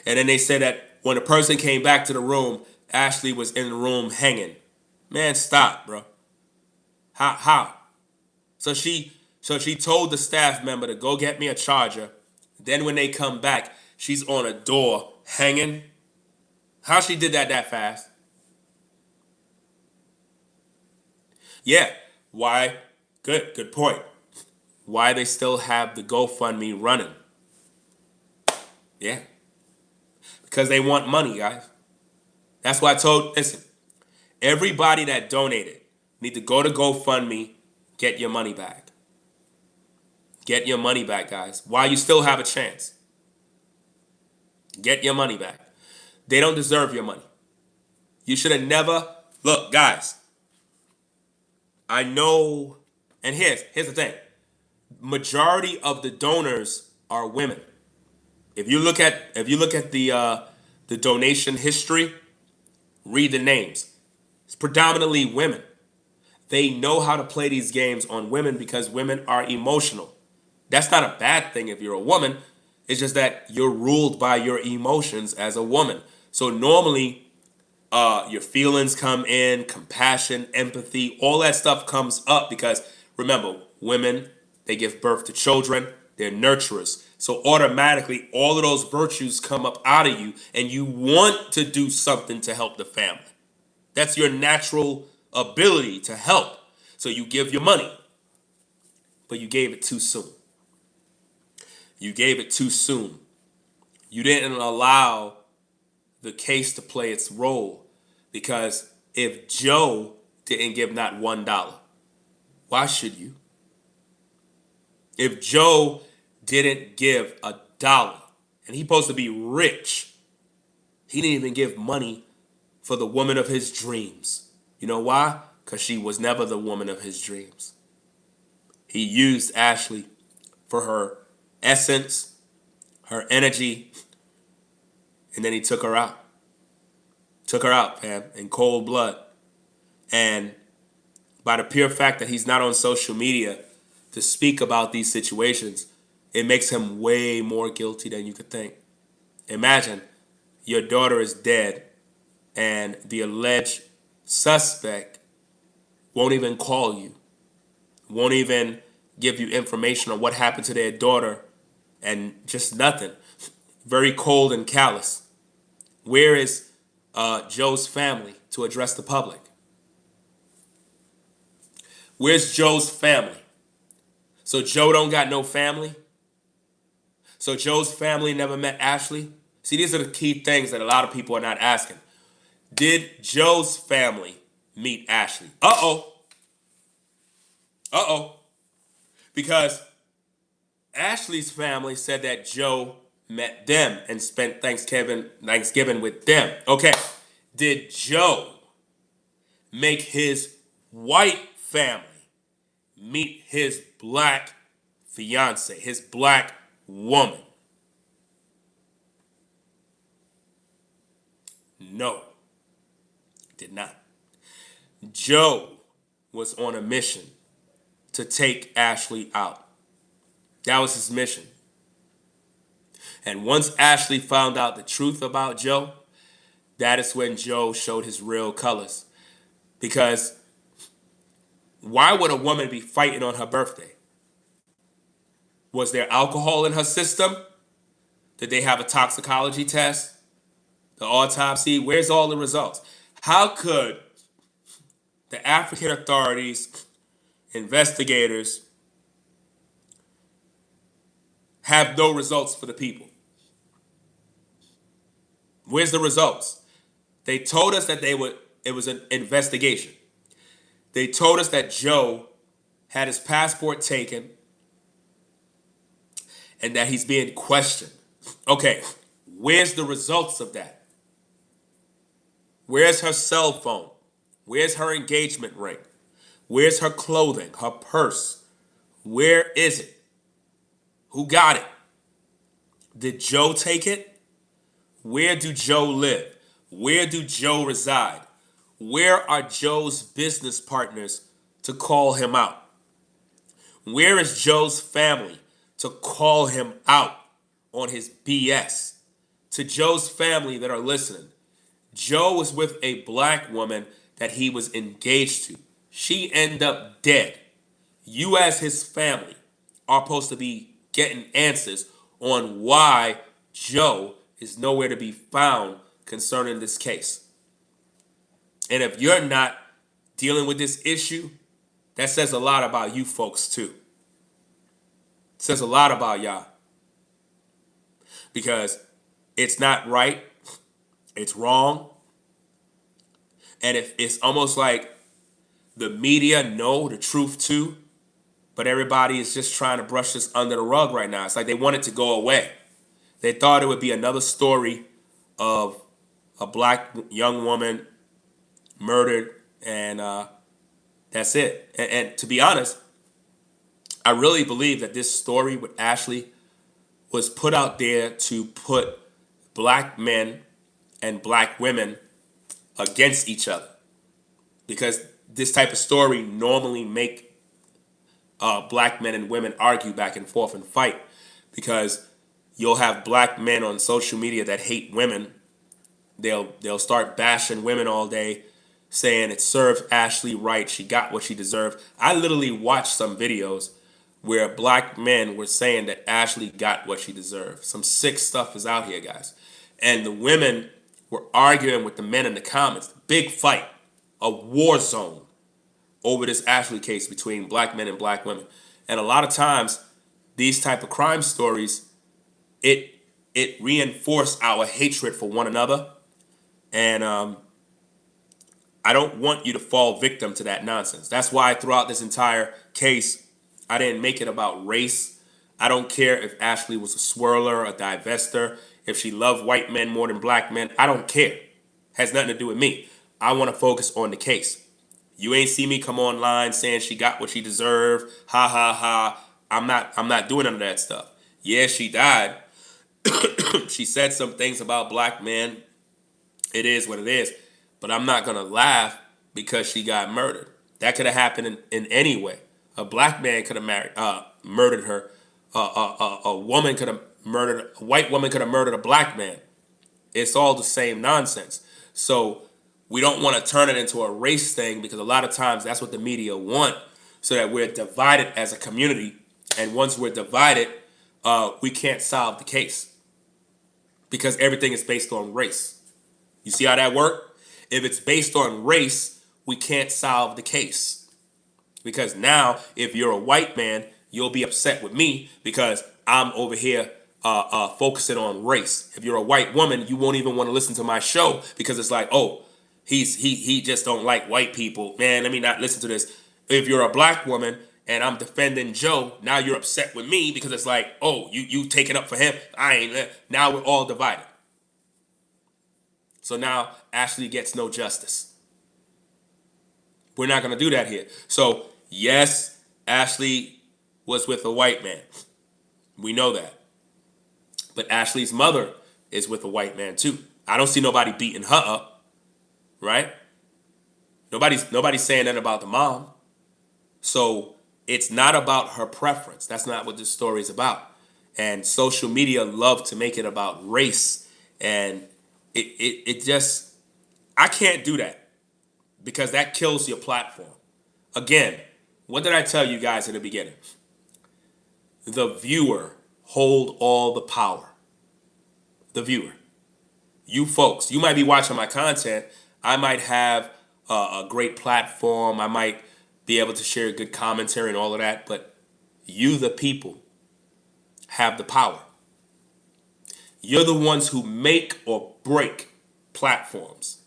And then they said that when the person came back to the room, Ashlee was in the room hanging. Man, stop, bro. How? So she told the staff member to go get me a charger. Then when they come back, she's on a door hanging. How she did that fast? Yeah. Why? Good point. Why they still have the GoFundMe running? Yeah. Because they want money, guys. That's why I told, listen, everybody that donated, need to go to GoFundMe, get your money back. Get your money back, guys. While you still have a chance. Get your money back. They don't deserve your money. You should have never... Look, guys. I know... And here's the thing. Majority of the donors are women. If you look at the donation history, read the names. It's predominantly women. They know how to play these games on women because women are emotional. That's not a bad thing if you're a woman. It's just that you're ruled by your emotions as a woman. So normally, your feelings come in, compassion, empathy, all that stuff comes up because, remember, women, they give birth to children, they're nurturers. So automatically, all of those virtues come up out of you, and you want to do something to help the family. That's your natural ability to help. So you give your money, but you gave it too soon. You gave it too soon. You didn't allow the case to play its role, because if Joe didn't give not $1, why should you? If Joe didn't give $1, and he's supposed to be rich, he didn't even give money for the woman of his dreams. You know why? Because she was never the woman of his dreams. He used Ashlee for her essence, her energy, and then he took her out. Took her out, fam, in cold blood. And by the pure fact that he's not on social media to speak about these situations, it makes him way more guilty than you could think. Imagine your daughter is dead and the alleged suspect won't even call you, won't even give you information on what happened to their daughter, and just nothing. Very cold and callous. Where is Joe's family to address the public? Where's Joe's family? So Joe don't got no family? So Joe's family never met Ashlee? See, these are the key things that a lot of people are not asking. Did Joe's family meet Ashlee? Uh-oh. Because Ashlee's family said that Joe met them and spent Thanksgiving with them. Okay. Did Joe make his white family meet his black fiance, his black woman? No, did not. Joe was on a mission to take Ashlee out. That was his mission. And once Ashlee found out the truth about Joe, that is when Joe showed his real colors. Because why would a woman be fighting on her birthday? Was there alcohol in her system? Did they have a toxicology test? The autopsy? Where's all the results? How could the African authorities, investigators, have no results for the people? Where's the results? They told us that it was an investigation. They told us that Joe had his passport taken and that he's being questioned. Okay, where's the results of that? Where's her cell phone? Where's her engagement ring? Where's her clothing, her purse? Where is it? Who got it? Did Joe take it? Where do Joe live? Where do Joe reside? Where are Joe's business partners to call him out? Where is Joe's family to call him out on his BS? To Joe's family that are listening, Joe was with a black woman that he was engaged to. She ended up dead. You as his family are supposed to be getting answers on why Joe is nowhere to be found concerning this case. And if you're not dealing with this issue, that says a lot about you folks too. It says a lot about y'all. Because it's not right. It's wrong. And if it's almost like the media know the truth too, but everybody is just trying to brush this under the rug right now. It's like they want it to go away. They thought it would be another story of a black young woman murdered, and that's it. And to be honest, I really believe that this story with Ashlee was put out there to put black men and black women against each other, because this type of story normally make black men and women argue back and forth and fight, because you'll have black men on social media that hate women. They'll start bashing women all day, saying it served Ashlee right, she got what she deserved. I literally watched some videos where black men were saying that Ashlee got what she deserved. Some sick stuff is out here, guys. And the women were arguing with the men in the comments. Big fight, a war zone over this Ashlee case between black men and black women. And a lot of times, these type of crime stories, it reinforce our hatred for one another. And I don't want you to fall victim to that nonsense. That's why throughout this entire case, I didn't make it about race. I don't care if Ashlee was a swirler, a divester, if she loved white men more than black men. I don't care. Has nothing to do with me. I want to focus on the case. You ain't see me come online saying she got what she deserved. Ha ha ha. I'm not doing none of that stuff. Yeah, she died. She said some things about black men. It is what it is. But I'm not gonna laugh because she got murdered. That could have happened in any way. A black man could have murdered her. A woman could have murdered. A white woman could have murdered a black man. It's all the same nonsense. So we don't want to turn it into a race thing, because a lot of times that's what the media want, so that we're divided as a community. And once we're divided, we can't solve the case, because everything is based on race. You see how that works? If it's based on race, we can't solve the case. Because now, if you're a white man, you'll be upset with me because I'm over here focusing on race. If you're a white woman, you won't even want to listen to my show, because it's like, oh, he just don't like white people. Man, let me not listen to this. If you're a black woman and I'm defending Joe, now you're upset with me because it's like, oh, you taking up for him. I ain't. Now we're all divided. So now Ashlee gets no justice. We're not going to do that here. So, yes, Ashlee was with a white man. We know that. But Ashlee's mother is with a white man too. I don't see nobody beating her up, right? Nobody's saying that about the mom. So it's not about her preference. That's not what this story is about. And social media love to make it about race. And it just, I can't do that, because that kills your platform. Again, what did I tell you guys in the beginning? The viewer hold all the power. The viewer. You folks, you might be watching my content. I might have a great platform. I might be able to share good commentary and all of that. But you, the people, have the power. You're the ones who make or break platforms.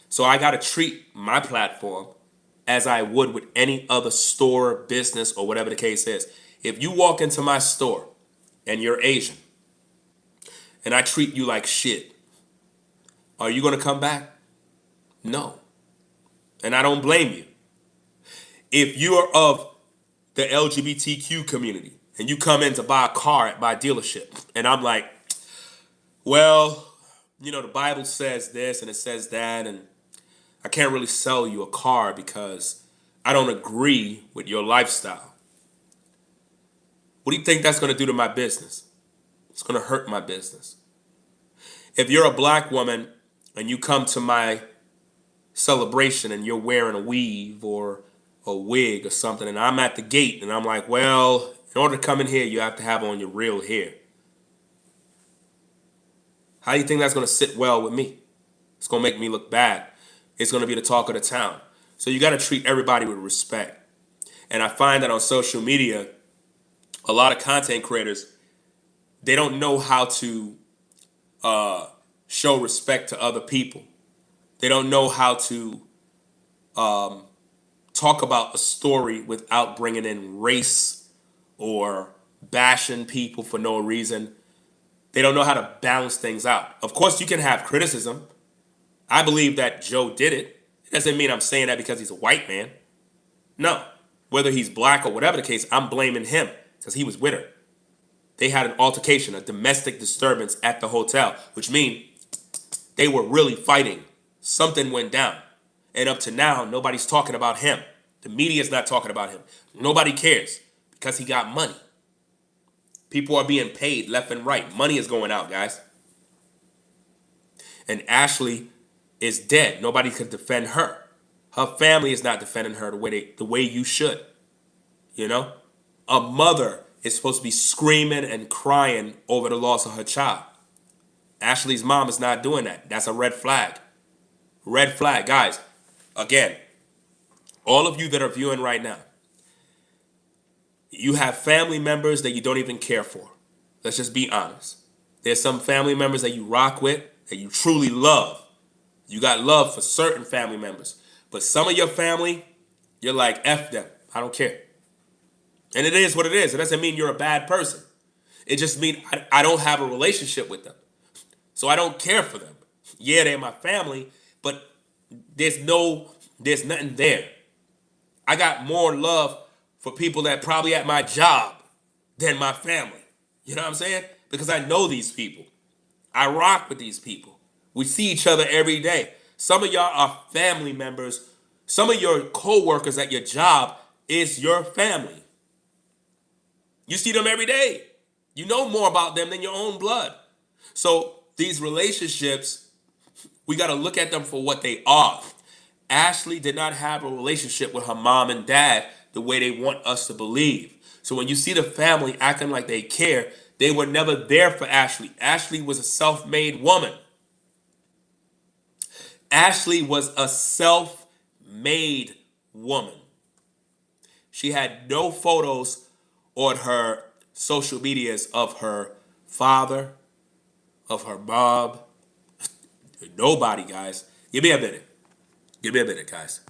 So I got to treat my platform as I would with any other store, business, or whatever the case is. If you walk into my store and you're Asian and I treat you like shit, are you going to come back? No. And I don't blame you. If you are of the LGBTQ community and you come in to buy a car at my dealership and I'm like, well, the Bible says this and it says that, and I can't really sell you a car because I don't agree with your lifestyle. What do you think that's going to do to my business? It's going to hurt my business. If you're a black woman and you come to my celebration and you're wearing a weave or a wig or something, and I'm at the gate and I'm like, well, in order to come in here, you have to have on your real hair. How do you think that's going to sit well with me? It's going to make me look bad. It's going to be the talk of the town. So you got to treat everybody with respect. And I find that on social media, a lot of content creators, they don't know how to show respect to other people. They don't know how to talk about a story without bringing in race or bashing people for no reason. They don't know how to balance things out. Of course, you can have criticism. I believe that Joe did it. It doesn't mean I'm saying that because he's a white man. No. Whether he's black or whatever the case, I'm blaming him because he was with her. They had an altercation, a domestic disturbance at the hotel, which means they were really fighting. Something went down. And up to now, nobody's talking about him. The media's not talking about him. Nobody cares because he got money. People are being paid left and right. Money is going out, guys. And Ashlee is dead. Nobody could defend her. Her family is not defending her the way you should. You know? A mother is supposed to be screaming and crying over the loss of her child. Ashlee's mom is not doing that. That's a red flag. Red flag. Guys, again, all of you that are viewing right now, you have family members that you don't even care for. Let's just be honest. There's some family members that you rock with, that you truly love. You got love for certain family members. But some of your family, you're like, F them. I don't care. And it is what it is. It doesn't mean you're a bad person. It just means I don't have a relationship with them. So I don't care for them. Yeah, they're my family, but there's nothing there. I got more love for people that probably at my job than my family. You know what I'm saying? Because I know these people. I rock with these people. We see each other every day. Some of y'all are family members. Some of your co-workers at your job is your family. You see them every day. You know more about them than your own blood. So these relationships, we got to look at them for what they are. Ashlee did not have a relationship with her mom and dad the way they want us to believe. So when you see the family acting like they care, they were never there for Ashlee. Ashlee was a self-made woman. Ashlee was a self-made woman. She had no photos on her social medias of her father, of her mom. Nobody, guys. Give me a minute. Give me a minute, guys.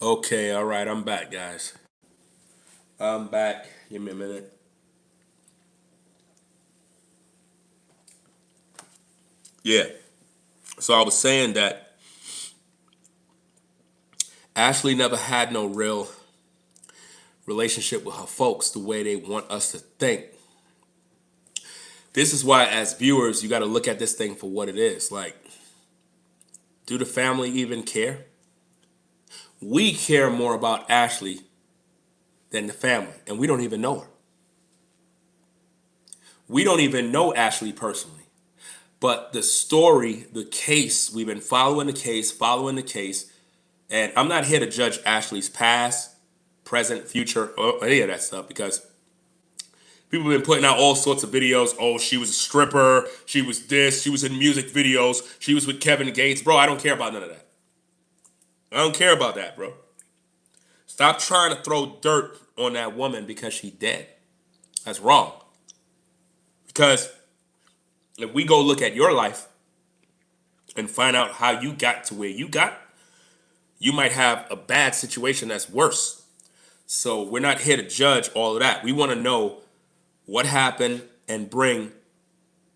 Okay, all right, I'm back, guys. I'm back. Give me a minute. Yeah. So I was saying that Ashlee never had no real relationship with her folks the way they want us to think. This is why, as viewers, you got to look at this thing for what it is. Like, do the family even care? We care more about Ashlee than the family, and we don't even know her. We don't even know Ashlee personally. But the story, the case, we've been following the case, and I'm not here to judge Ashlee's past, present, future, or any of that stuff because people have been putting out all sorts of videos. Oh, she was a stripper. She was this. She was in music videos. She was with Kevin Gates. Bro, I don't care about none of that. I don't care about that, bro. Stop trying to throw dirt on that woman because she dead. That's wrong. Because if we go look at your life and find out how you got to where you got, you might have a bad situation that's worse. So we're not here to judge all of that. We want to know what happened and bring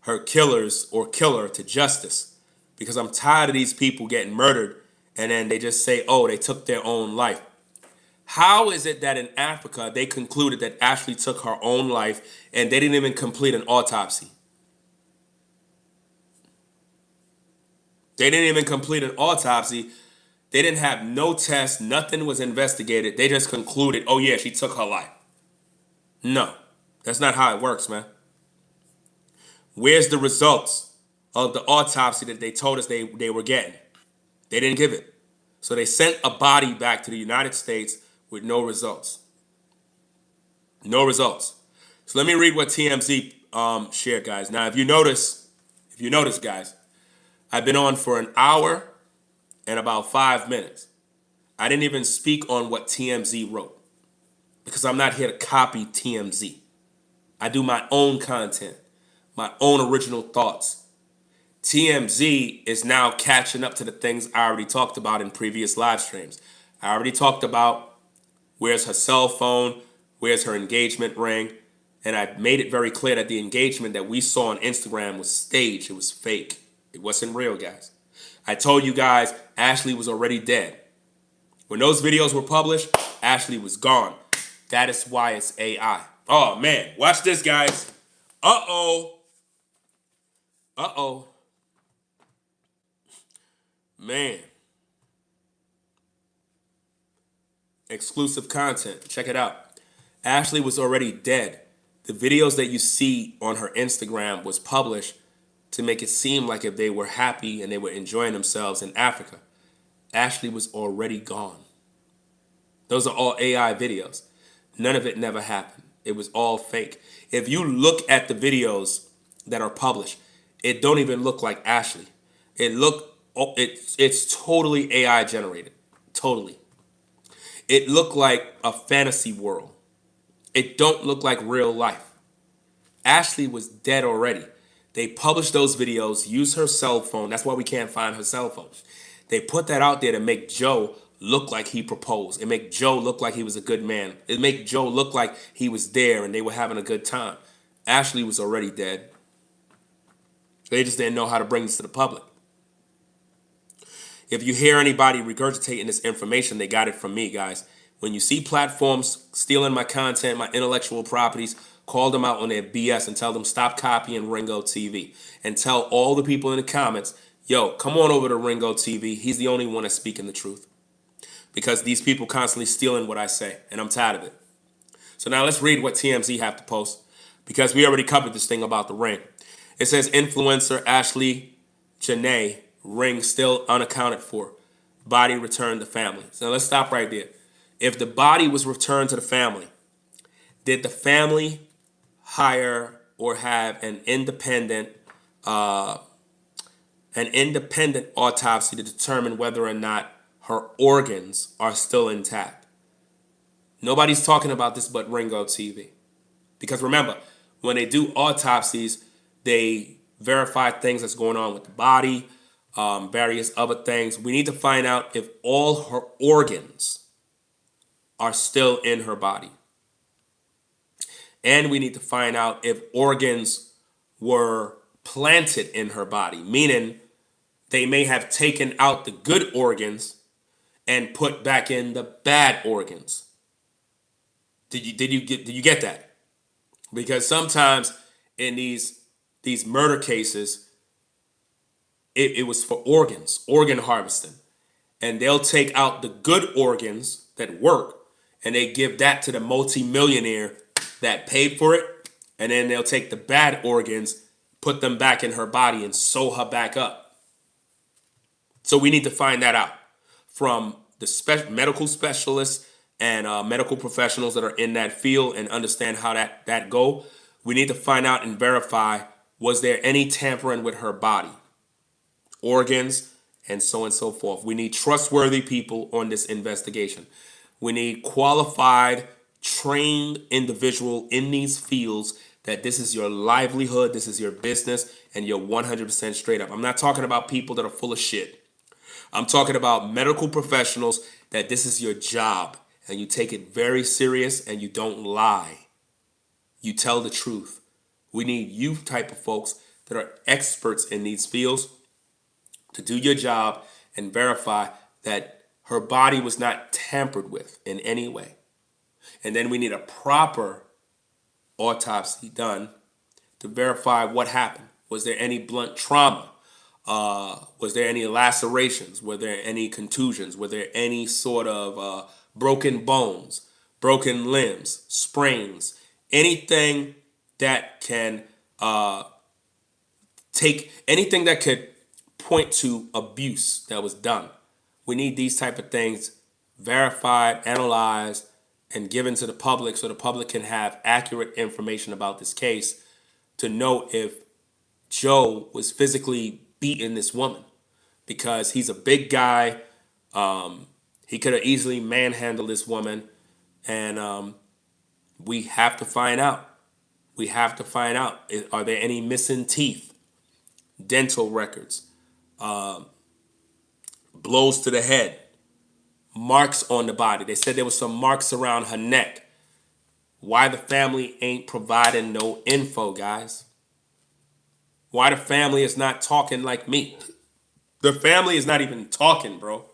her killers or killer to justice. Because I'm tired of these people getting murdered and then they just say, oh, they took their own life. How is it that in Africa they concluded that Ashlee took her own life and they didn't even complete an autopsy? They didn't even complete an autopsy. They didn't have no tests. Nothing was investigated. They just concluded, oh yeah, she took her life. No, that's not how it works, man. Where's the results of the autopsy that they told us they were getting? They didn't give it. So they sent a body back to the United States with no results. No results. So let me read what TMZ shared, guys. Now, if you notice, guys, I've been on for an hour and about 5 minutes. I didn't even speak on what TMZ wrote because I'm not here to copy TMZ. I do my own content, my own original thoughts. TMZ is now catching up to the things I already talked about in previous live streams. I already talked about where's her cell phone, where's her engagement ring, and I made it very clear that the engagement that we saw on Instagram was staged. It was fake. It wasn't real, guys. I told you guys Ashlee was already dead. When those videos were published, Ashlee was gone. That is why it's AI. Oh, man. Watch this, guys. Uh-oh. Uh-oh. Man. Exclusive content. Check it out. Ashlee was already dead. The videos that you see on her Instagram was published to make it seem like if they were happy and they were enjoying themselves in Africa. Ashlee was already gone. Those are all AI videos. None of it never happened. It was all fake. If you look at the videos that are published, it don't even look like Ashlee. It's totally AI generated. Totally. It looked like a fantasy world. It don't look like real life. Ashlee was dead already. They published those videos, used her cell phone. That's why we can't find her cell phone. They put that out there to make Joe look like he proposed. It make Joe look like he was a good man. It make Joe look like he was there and they were having a good time. Ashlee was already dead. They just didn't know how to bring this to the public. If you hear anybody regurgitating this information, they got it from me, guys. When you see platforms stealing my content, my intellectual properties, call them out on their BS and tell them stop copying Ringo TV. And tell all the people in the comments, yo, come on over to Ringo TV. He's the only one that's speaking the truth. Because these people constantly stealing what I say, and I'm tired of it. So now let's read what TMZ have to post, because we already covered this thing about the ring. It says influencer Ashlee Jenae ring still unaccounted for. Body returned to family. So let's stop right there. If the body was returned to the family, did the family hire or have an independent autopsy to determine whether or not her organs are still intact? Nobody's talking about this but Ringo TV. Because remember, when they do autopsies, they verify things that's going on with the body, various other things. We need to find out if all her organs are still in her body. And we need to find out if organs were planted in her body, meaning they may have taken out the good organs and put back in the bad organs. Did you get that? Because sometimes in these murder cases, it was for organs, organ harvesting. And they'll take out the good organs that work and they give that to the multimillionaire that paid for it. And then they'll take the bad organs, put them back in her body and sew her back up. So we need to find that out from the medical specialists and medical professionals that are in that field and understand how that go. We need to find out and verify, was there any tampering with her body, organs, and so on and so forth. We need trustworthy people on this investigation. We need qualified, trained individual in these fields that this is your livelihood, this is your business, and you're 100% straight up. I'm not talking about people that are full of shit. I'm talking about medical professionals that this is your job and you take it very serious and you don't lie. You tell the truth. We need you type of folks that are experts in these fields to do your job and verify that her body was not tampered with in any way. And then we need a proper autopsy done to verify what happened. Was there any blunt trauma? Was there any lacerations? Were there any contusions? Were there any sort of broken bones, broken limbs, sprains, anything that can anything that could point to abuse that was done? We need these type of things verified, analyzed, and given to the public so the public can have accurate information about this case to know if Joe was physically beating this woman, because he's a big guy. He could have easily manhandled this woman, and we have to find out. We have to find out. Are there any missing teeth, dental records, blows to the head, marks on the body? They said there was some marks around her neck. Why the family ain't providing no info, guys? Why the family is not talking like me? The family is not even talking, bro.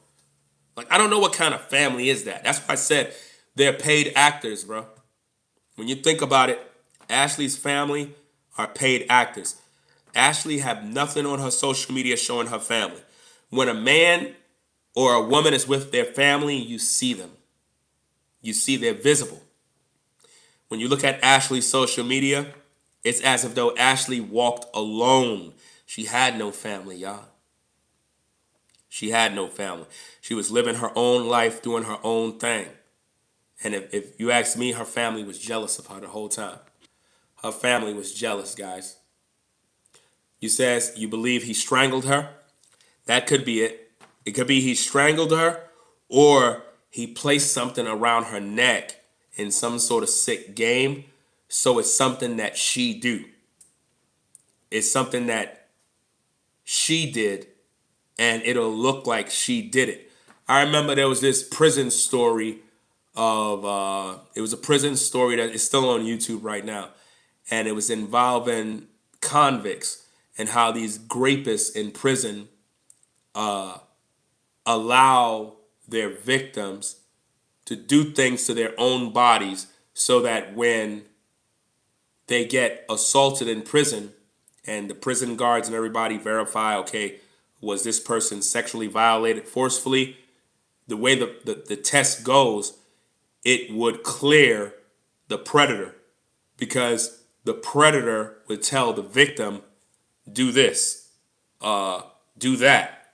Like, I don't know what kind of family is that. That's why I said they're paid actors, bro. When you think about it, Ashlee's family are paid actors. Ashlee have nothing on her social media showing her family. When a man or a woman is with their family, you see them. You see they're visible. When you look at Ashlee's social media, it's as if though Ashlee walked alone. She had no family, y'all. She had no family. She was living her own life, doing her own thing. And if you ask me, her family was jealous of her the whole time. Her family was jealous, guys. You says you believe he strangled her. That could be it. It could be he strangled her, or he placed something around her neck in some sort of sick game. So it's something that she do. It's something that she did, and it'll look like she did it. I remember there was this prison story of, it was a prison story that is still on YouTube right now. And it was involving convicts and how these rapists in prison allow their victims to do things to their own bodies so that when they get assaulted in prison and the prison guards and everybody verify, okay, was this person sexually violated forcefully? The way the test goes, it would clear the predator, because the predator would tell the victim, do this, do that,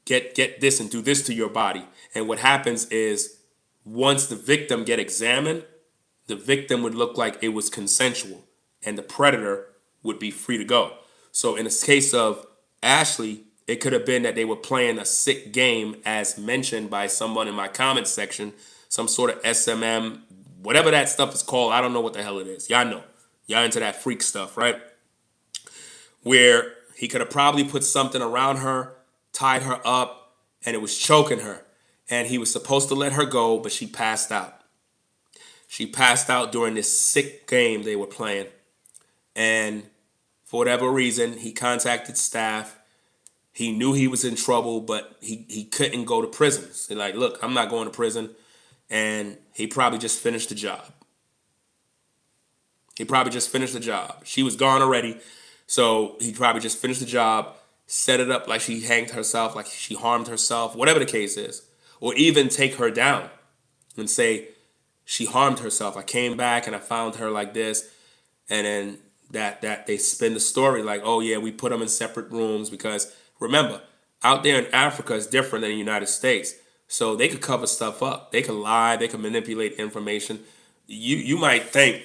get this and do this to your body. And what happens is once the victim get examined, the victim would look like it was consensual and the predator would be free to go. So in this case of Ashlee, it could have been that they were playing a sick game, as mentioned by someone in my comment section, some sort of SMM, whatever that stuff is called. I don't know what the hell it is. Y'all know. Y'all into that freak stuff, right? Where he could have probably put something around her, tied her up, and it was choking her. And he was supposed to let her go, but she passed out. She passed out during this sick game they were playing. And for whatever reason, he contacted staff. He knew he was in trouble, but he couldn't go to prison. So like, look, I'm not going to prison. And he probably just finished the job. He probably just finished the job. She was gone already. So he probably just finished the job, set it up like she hanged herself, like she harmed herself, whatever the case is. Or even take her down and say, she harmed herself. I came back and I found her like this. And then that they spin the story like, oh yeah, we put them in separate rooms, because remember, out there in Africa is different than the United States. So they could cover stuff up. They could lie. They could manipulate information. You might think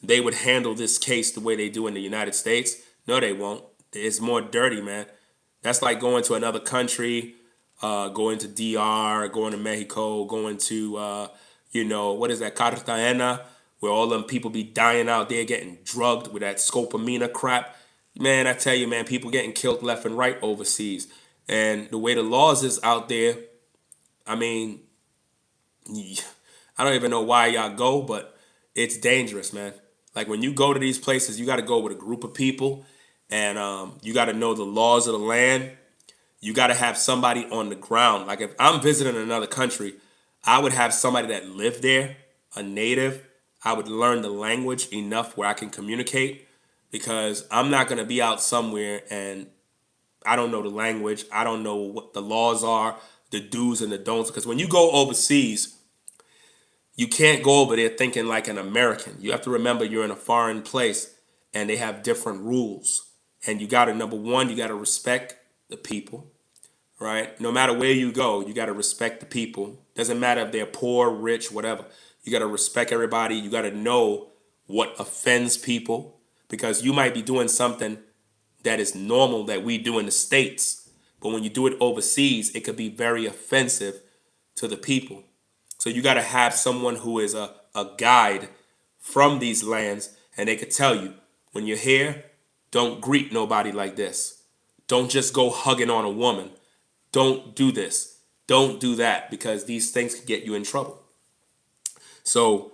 they would handle this case the way they do in the United States. No, they won't. It's more dirty, man. That's like going to another country, going to DR, going to Mexico, going to, what is that, Cartagena, where all them people be dying out there getting drugged with that scopamina crap. Man, I tell you, man, people getting killed left and right overseas. And the way the laws is out there, I mean, I don't even know why y'all go, but it's dangerous, man. Like when you go to these places, you got to go with a group of people, and you got to know the laws of the land. You got to have somebody on the ground. Like if I'm visiting another country, I would have somebody that lived there, a native. I would learn the language enough where I can communicate, because I'm not going to be out somewhere and I don't know the language. I don't know what the laws are, the do's and the don'ts. Because when you go overseas, you can't go over there thinking like an American. You have to remember you're in a foreign place and they have different rules. And you got to, number one, you got to respect the people, right? No matter where you go, you got to respect the people. Doesn't matter if they're poor, rich, whatever. You got to respect everybody. You got to know what offends people, because you might be doing something that is normal that we do in the States. But when you do it overseas, it could be very offensive to the people. So you got to have someone who is a guide from these lands, and they could tell you, when you're here, don't greet nobody like this. Don't just go hugging on a woman. Don't do this. Don't do that, because these things can get you in trouble. So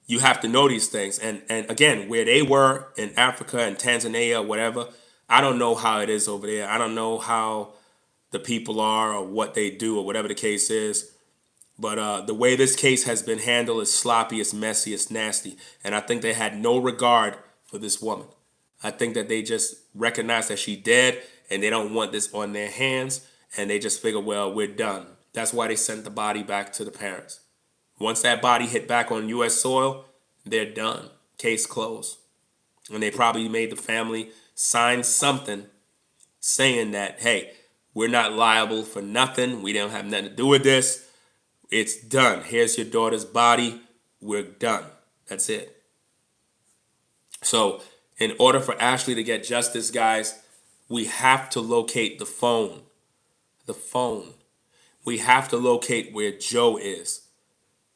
you have to know these things. And again, where they were in Africa and Tanzania, whatever, I don't know how it is over there. I don't know how the people are or what they do or whatever the case is. But the way this case has been handled is sloppy, it's messy, it's nasty. And I think they had no regard for this woman. I think that they just recognize that she dead and they don't want this on their hands. And they just figure, well, we're done. That's why they sent the body back to the parents. Once that body hit back on U.S. soil, they're done. Case closed. And they probably made the family sign something saying that, hey, we're not liable for nothing. We don't have nothing to do with this. It's done. Here's your daughter's body. We're done. That's it. So in order for Ashlee to get justice, guys, we have to locate the phone. The phone. We have to locate where Joe is.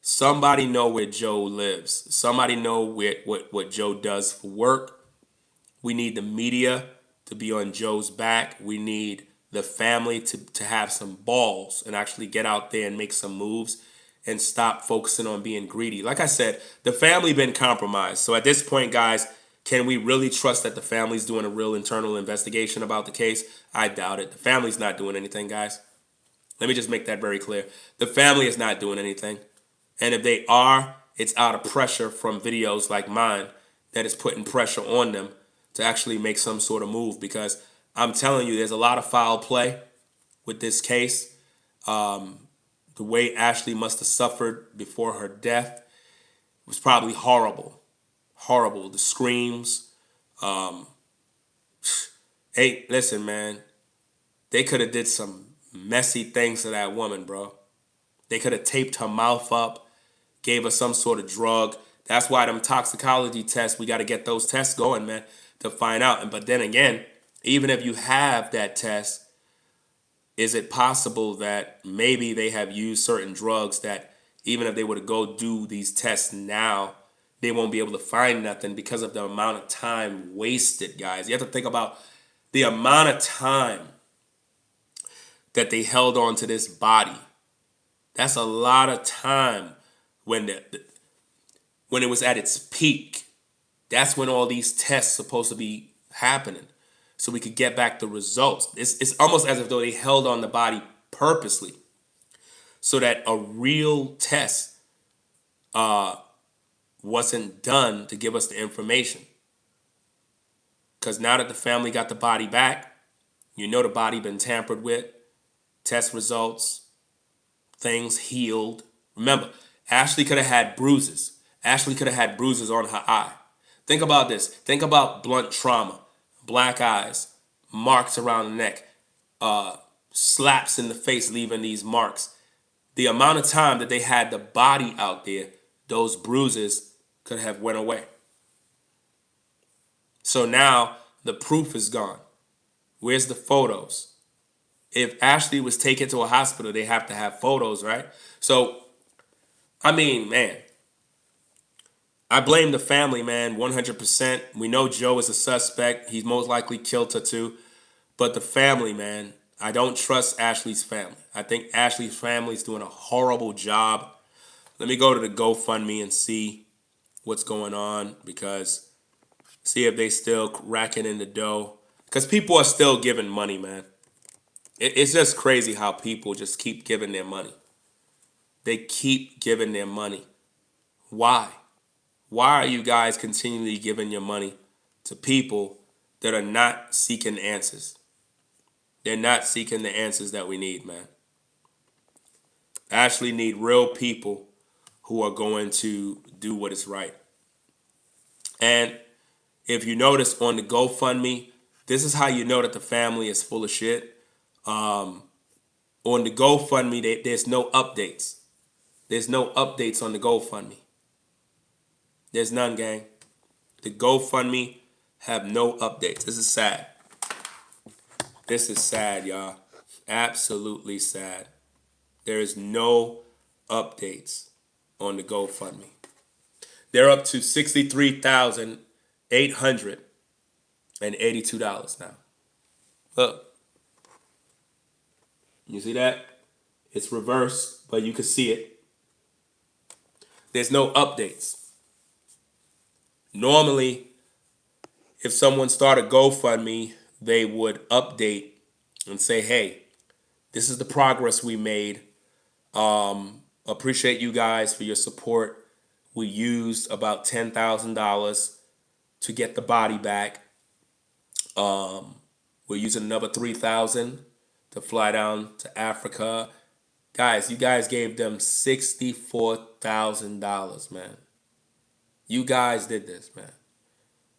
Somebody know where Joe lives. Somebody know what Joe does for work. We need the media to be on Joe's back. We need the family to have some balls and actually get out there and make some moves and stop focusing on being greedy. Like I said, the family been compromised. So at this point, guys, can we really trust that the family's doing a real internal investigation about the case? I doubt it. The family's not doing anything, guys. Let me just make that very clear. The family is not doing anything. And if they are, it's out of pressure from videos like mine that is putting pressure on them to actually make some sort of move. Because I'm telling you, there's a lot of foul play with this case. The way Ashlee must have suffered before her death was probably horrible. Horrible. The screams. Hey, listen, man. They could have did some messy things to that woman, bro. They could have taped her mouth up, gave her some sort of drug. That's why them toxicology tests, we got to get those tests going, man, to find out. But then again, even if you have that test, is it possible that maybe they have used certain drugs that even if they were to go do these tests now, they won't be able to find nothing because of the amount of time wasted, guys? You have to think about the amount of time that they held on to this body. That's a lot of time when when it was at its peak. That's when all these tests supposed to be happening, so we could get back the results. It's almost as if though they held on the body purposely so that a real test wasn't done to give us the information. Because now that the family got the body back, you know the body been tampered with, test results, things healed. Remember, Ashlee could have had bruises. Ashlee could have had bruises on her eye. Think about this. Think about blunt trauma, black eyes, marks around the neck, slaps in the face leaving these marks. The amount of time that they had the body out there, those bruises could have went away. So now the proof is gone. Where's the photos? If Ashlee was taken to a hospital, they have to have photos, right? So, I mean, man, I blame the family, man, 100%. We know Joe is a suspect. He's most likely killed her too. But the family, man, I don't trust Ashlee's family. I think Ashlee's family is doing a horrible job. Let me go to the GoFundMe and see what's going on, because see if they still racking in the dough. Because people are still giving money, man. It's just crazy how people just keep giving their money. They keep giving their money. Why? Why are you guys continually giving your money to people that are not seeking answers? They're not seeking the answers that we need, man. Actually need real people who are going to do what is right. And if you notice on the GoFundMe, this is how you know that the family is full of shit. On the GoFundMe, there's no updates. There's no updates on the GoFundMe. There's none, gang. The GoFundMe have no updates. This is sad. This is sad, y'all. Absolutely sad. There is no updates on the GoFundMe. They're up to $63,882 now. Look. You see that? It's reversed, but you can see it. There's no updates. Normally, if someone started GoFundMe, they would update and say, hey, this is the progress we made. Appreciate you guys for your support. We used about $10,000 to get the body back. We're using another $3,000 to fly down to Africa. Guys, you guys gave them $64,000, man. You guys did this, man.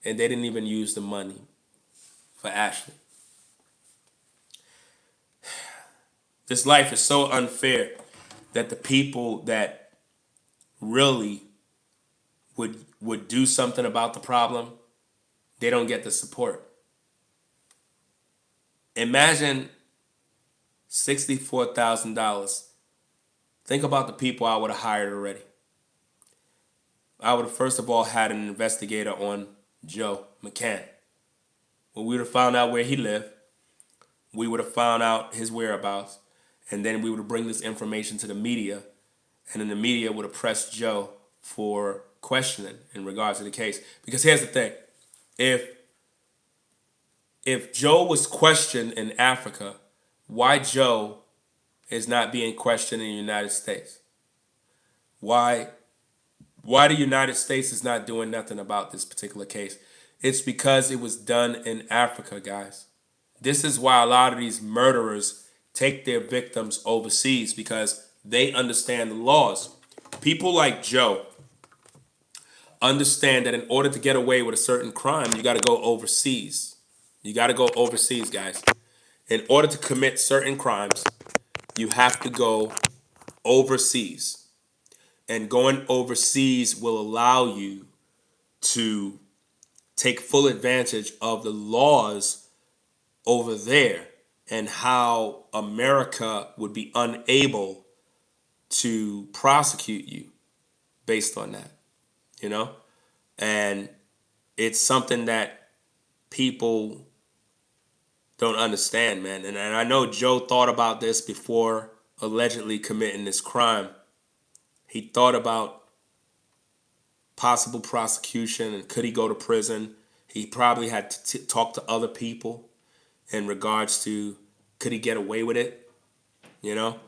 And they didn't even use the money for Ashlee. This life is so unfair that the people that really would do something about the problem, they don't get the support. Imagine $64,000. Think about the people I would have hired already. I would have first of all had an investigator on Joe McCann. When we would have found out where he lived, we would have found out his whereabouts, and then we would have bring this information to the media, and then the media would have pressed Joe for questioning in regards to the case. Because here's the thing. If Joe was questioned in Africa, why Joe is not being questioned in the United States? Why the United States is not doing nothing about this particular case? It's because it was done in Africa, guys. This is why a lot of these murderers take their victims overseas, because they understand the laws. People like Joe understand that in order to get away with a certain crime, you got to go overseas. You got to go overseas, guys. In order to commit certain crimes, you have to go overseas. And going overseas will allow you to take full advantage of the laws over there, and how America would be unable to prosecute you based on that, you know? And it's something that people don't understand, man. And I know Joe thought about this before allegedly committing this crime. He thought about possible prosecution and could he go to prison. He probably had to talk to other people in regards to could he get away with it, you know?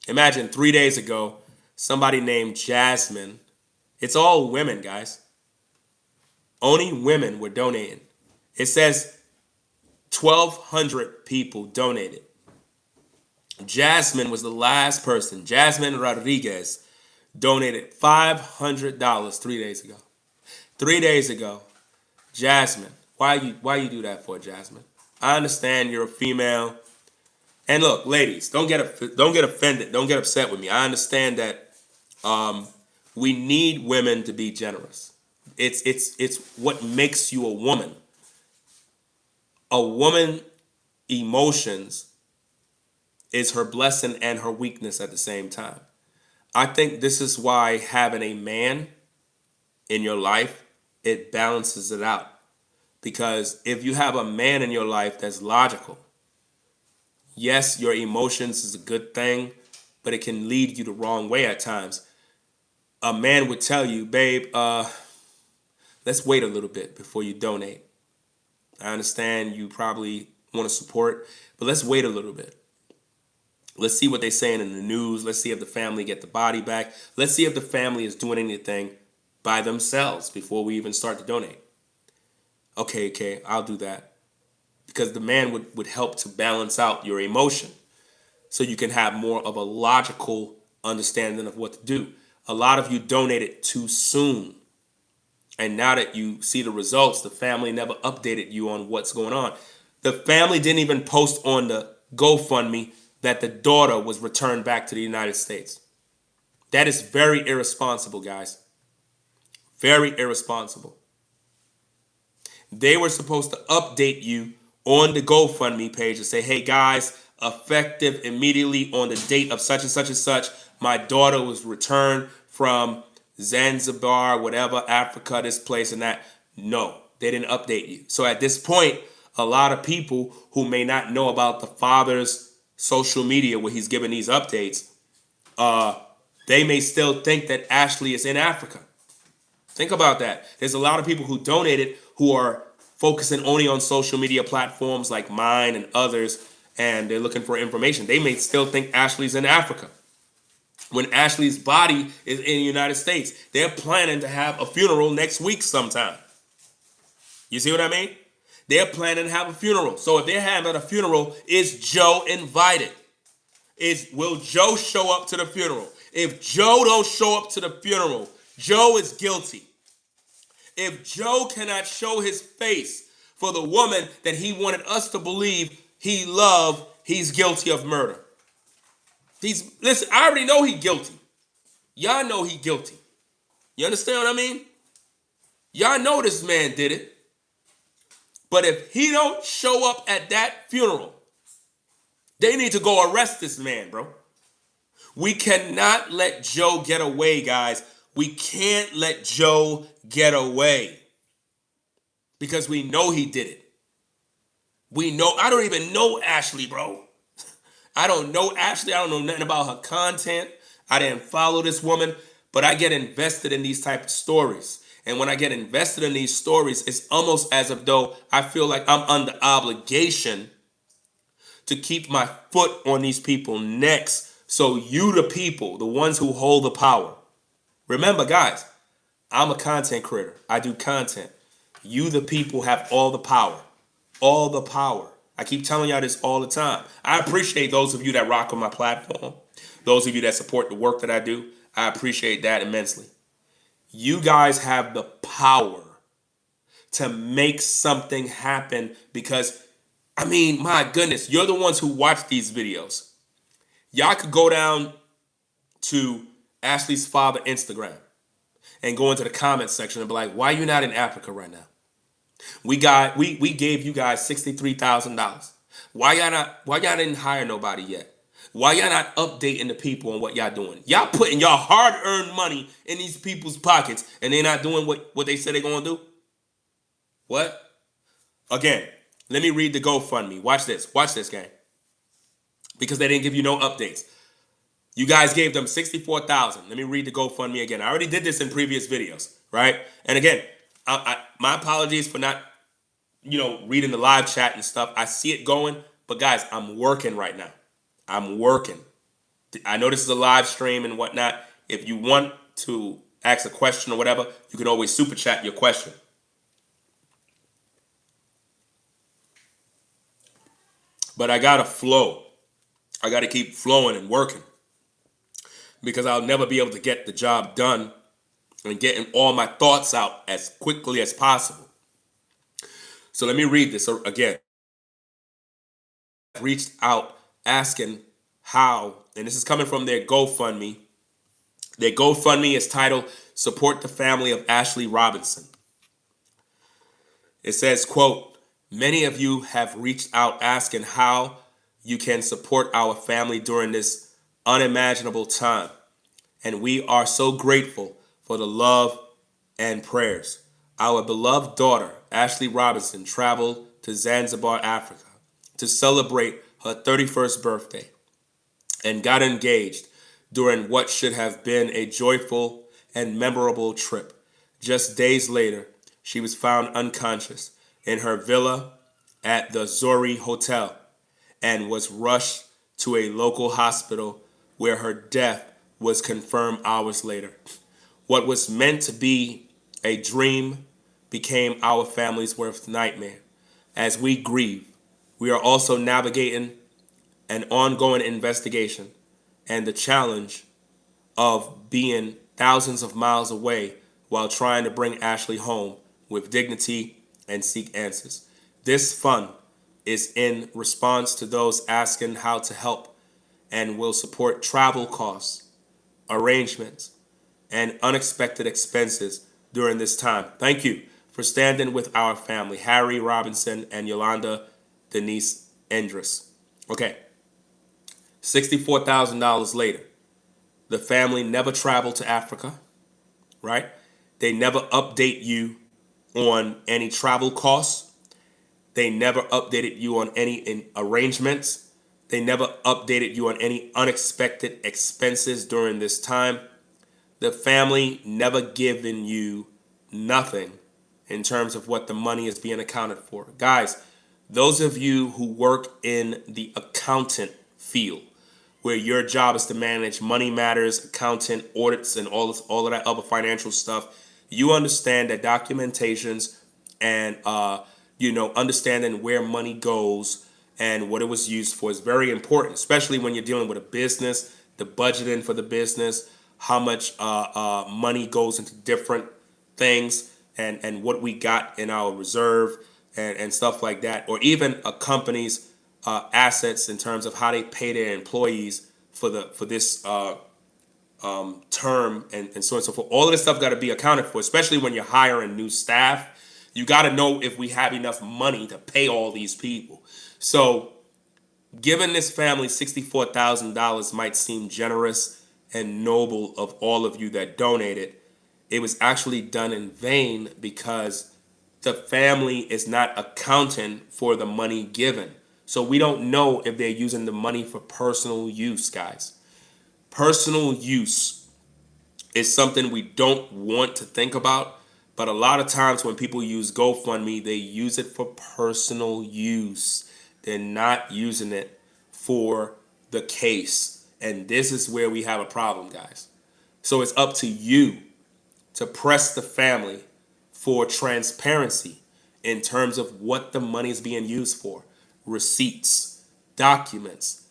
Imagine 3 days ago, somebody named Jasmine. It's all women, guys. Only women were donating. It says 1,200 people donated. Jasmine was the last person. Jasmine Rodriguez donated $500 3 days ago. 3 days ago, Jasmine. Why you do that for, Jasmine? I understand you're a female. And look, ladies, don't get offended. Don't get upset with me. I understand that we need women to be generous. It's what makes you a woman. A woman emotions is her blessing and her weakness at the same time. I think this is why having a man in your life, it balances it out. Because if you have a man in your life that's logical, yes, your emotions is a good thing, but it can lead you the wrong way at times. A man would tell you, babe, let's wait a little bit before you donate. I understand you probably want to support, but let's wait a little bit. Let's see what they're saying in the news. Let's see if the family get the body back. Let's see if the family is doing anything by themselves before we even start to donate. Okay, I'll do that. because the man would help to balance out your emotion so you can have more of a logical understanding of what to do. A lot of you donated too soon. And now that you see the results, the family never updated you on what's going on. The family didn't even post on the GoFundMe that the daughter was returned back to the United States. That is very irresponsible, guys. Very irresponsible. They were supposed to update you on the GoFundMe page and say, hey guys, effective immediately on the date of such and such and such, my daughter was returned from Zanzibar, whatever, Africa, this place and that. No, they didn't update you. So at this point, a lot of people who may not know about the father's social media where he's giving these updates, they may still think that Ashlee is in Africa. Think about that. There's a lot of people who donated who are focusing only on social media platforms like mine and others, and they're looking for information. They may still think Ashlee's in Africa when Ashlee's body is in the United States. They're planning to have a funeral next week sometime. You see what I mean? They're planning to have a funeral. So if they're having a funeral, is Joe invited? Will Joe show up to the funeral? If Joe don't show up to the funeral, Joe is guilty. If Joe cannot show his face for the woman that he wanted us to believe he loved, he's guilty of murder. Listen, I already know he's guilty. Y'all know he's guilty. You understand what I mean? Y'all know this man did it. But if he don't show up at that funeral, they need to go arrest this man, bro. We cannot let Joe get away, guys. We can't let Joe get away because we know he did it. We know. I don't even know Ashlee, bro. I don't know Ashlee. I don't know nothing about her content. I didn't follow this woman, but I get invested in these type of stories. And when I get invested in these stories, it's almost as if though I feel like I'm under obligation to keep my foot on these people's necks. So you, the people, the ones who hold the power. Remember, guys, I'm a content creator. I do content. You, the people, have all the power. All the power. I keep telling y'all this all the time. I appreciate those of you that rock on my platform. Those of you that support the work that I do. I appreciate that immensely. You guys have the power to make something happen because, I mean, my goodness, you're the ones who watch these videos. Y'all could go down to Ashlee's father Instagram and go into the comments section and be like, why are you not in Africa right now? We gave you guys $63,000. Why y'all didn't hire nobody yet? Why y'all not updating the people on what y'all doing? Y'all putting y'all hard-earned money in these people's pockets and they're not doing what they said they're gonna do? What? Again, let me read the GoFundMe. Watch this, gang. Because they didn't give you no updates. You guys gave them $64,000. Let me read the GoFundMe again. I already did this in previous videos, right? And again, my apologies for not, reading the live chat and stuff. I see it going, but guys, I'm working right now. I'm working. I know this is a live stream and whatnot. If you want to ask a question or whatever, you can always super chat your question. But I gotta flow. I gotta keep flowing and working because I'll never be able to get the job done and getting all my thoughts out as quickly as possible. So let me read this again. Reached out asking how, and this is coming from their GoFundMe. Their GoFundMe is titled Support the Family of Ashlee Robinson. It says, quote, many of you have reached out asking how you can support our family during this unimaginable time. And we are so grateful for the love and prayers. Our beloved daughter, Ashlee Robinson, traveled to Zanzibar, Africa to celebrate her 31st birthday and got engaged during what should have been a joyful and memorable trip. Just days later, she was found unconscious in her villa at the Zori Hotel and was rushed to a local hospital where her death was confirmed hours later. What was meant to be a dream became our family's worst nightmare. As we grieve, We are also navigating an ongoing investigation and the challenge of being thousands of miles away while trying to bring Ashlee home with dignity and seek answers. This fund is in response to those asking how to help and will support travel costs, arrangements, and unexpected expenses during this time. Thank you for standing with our family, Harry Robinson and Yolanda Denise Endress. Okay, $64,000 later. The family never traveled to Africa, right? They never update you on any travel costs. They never updated you on any arrangements. They never updated you on any unexpected expenses during this time. The family never given you nothing in terms of what the money is being accounted for. Guys, those of you who work in the accountant field, where your job is to manage money matters, accountant, audits, and all of that other financial stuff, you understand that documentations and understanding where money goes and what it was used for is very important, especially when you're dealing with a business, the budgeting for the business, how much money goes into different things, and what we got in our reserve and stuff like that, or even a company's assets in terms of how they pay their employees for this term and so on and so forth. All of this stuff got to be accounted for, especially when you're hiring new staff. You got to know if we have enough money to pay all these people. So giving this family $64,000 might seem generous and noble of all of you that donated. It was actually done in vain because the family is not accounting for the money given. So we don't know if they're using the money for personal use, guys. Personal use is something we don't want to think about, but a lot of times when people use GoFundMe, they use it for personal use. They're not using it for the case. And this is where we have a problem, guys. So it's up to you to press the family for transparency in terms of what the money is being used for. Receipts, documents.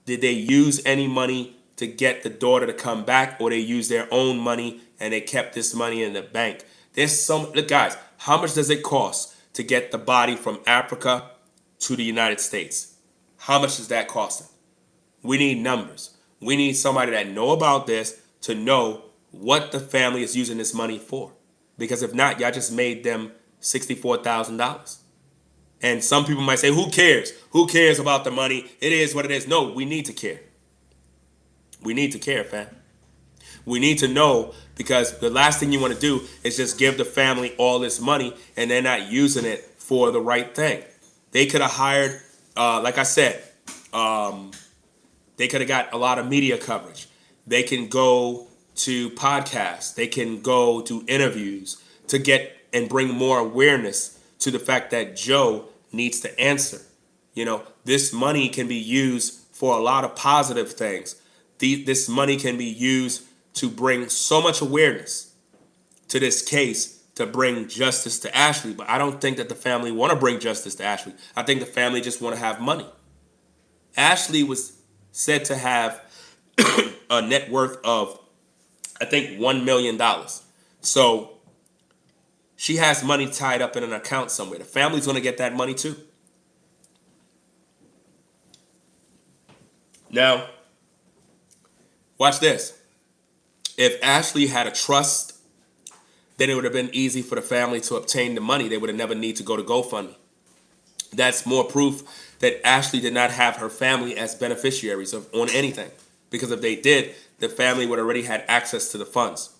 Did they use any money to get the daughter to come back, or they used their own money and they kept this money in the bank? Look, guys, how much does it cost to get the body from Africa to the United States? How much is that costing? We need numbers. We need somebody that know about this to know what the family is using this money for. Because if not, y'all just made them $64,000. And some people might say, who cares? Who cares about the money? It is what it is. No, we need to care. We need to care, fam. We need to know, because the last thing you want to do is just give the family all this money and they're not using it for the right thing. They could have hired, like I said, they could have got a lot of media coverage. They can go to podcasts. They can go to interviews to get and bring more awareness to the fact that Joe needs to answer. This money can be used for a lot of positive things. This money can be used to bring so much awareness to this case, to bring justice to Ashlee. But I don't think that the family want to bring justice to Ashlee. I think the family just want to have money. Ashlee was said to have a net worth of, I think, $1 million. So she has money tied up in an account somewhere. The family's going to get that money too. Now, watch this. If Ashlee had a trust, then it would have been easy for the family to obtain the money. They would have never need to go to GoFundMe. That's more proof that Ashlee did not have her family as beneficiaries on anything. Because if they did, the family would already had access to the funds.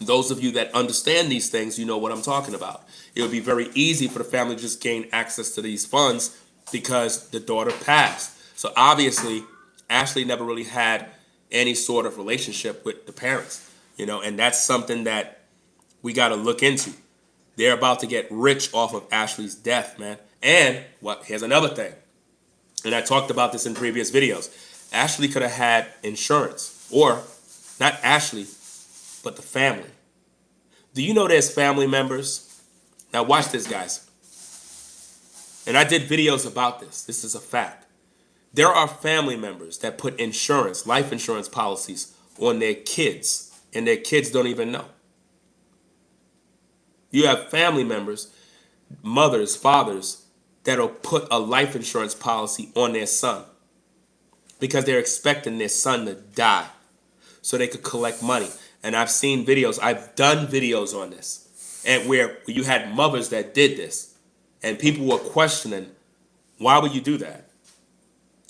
Those of you that understand these things, you know what I'm talking about. It would be very easy for the family to just gain access to these funds because the daughter passed. So obviously, Ashlee never really had any sort of relationship with the parents, and that's something that we got to look into. They're about to get rich off of Ashlee's death, man. And here's another thing, and I talked about this in previous videos. Ashlee could have had insurance, or not Ashlee, but the family. Do you know there's family members? Now watch this, guys. And I did videos about this. This is a fact. There are family members that put insurance, life insurance policies on their kids, and their kids don't even know. You have family members, mothers, fathers, that'll put a life insurance policy on their son because they're expecting their son to die so they could collect money. And I've seen videos, I've done videos on this, and where you had mothers that did this, and people were questioning, why would you do that?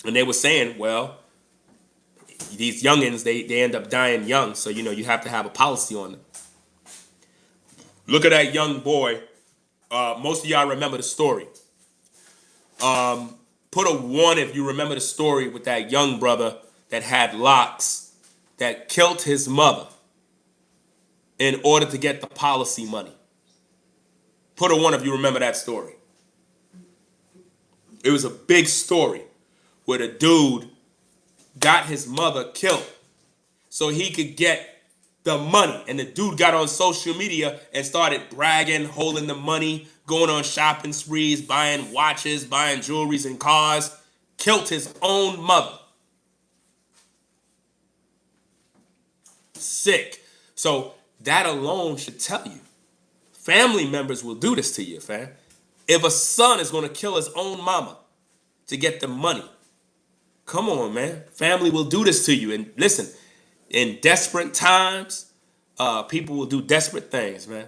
And they were saying, well, these youngins, they end up dying young, so you have to have a policy on them. Look at that young boy. Most of y'all remember the story. Put a 1 if you remember the story with that young brother that had locks that killed his mother in order to get the policy money. Put a 1 if you remember that story. It was a big story where the dude got his mother killed so he could get the money. And the dude got on social media and started bragging, holding the money, going on shopping sprees, buying watches, buying jewelries and cars. Killed his own mother. Sick. So that alone should tell you. Family members will do this to you, fam. If a son is going to kill his own mama to get the money, come on, man. Family will do this to you. And listen, in desperate times, people will do desperate things, man.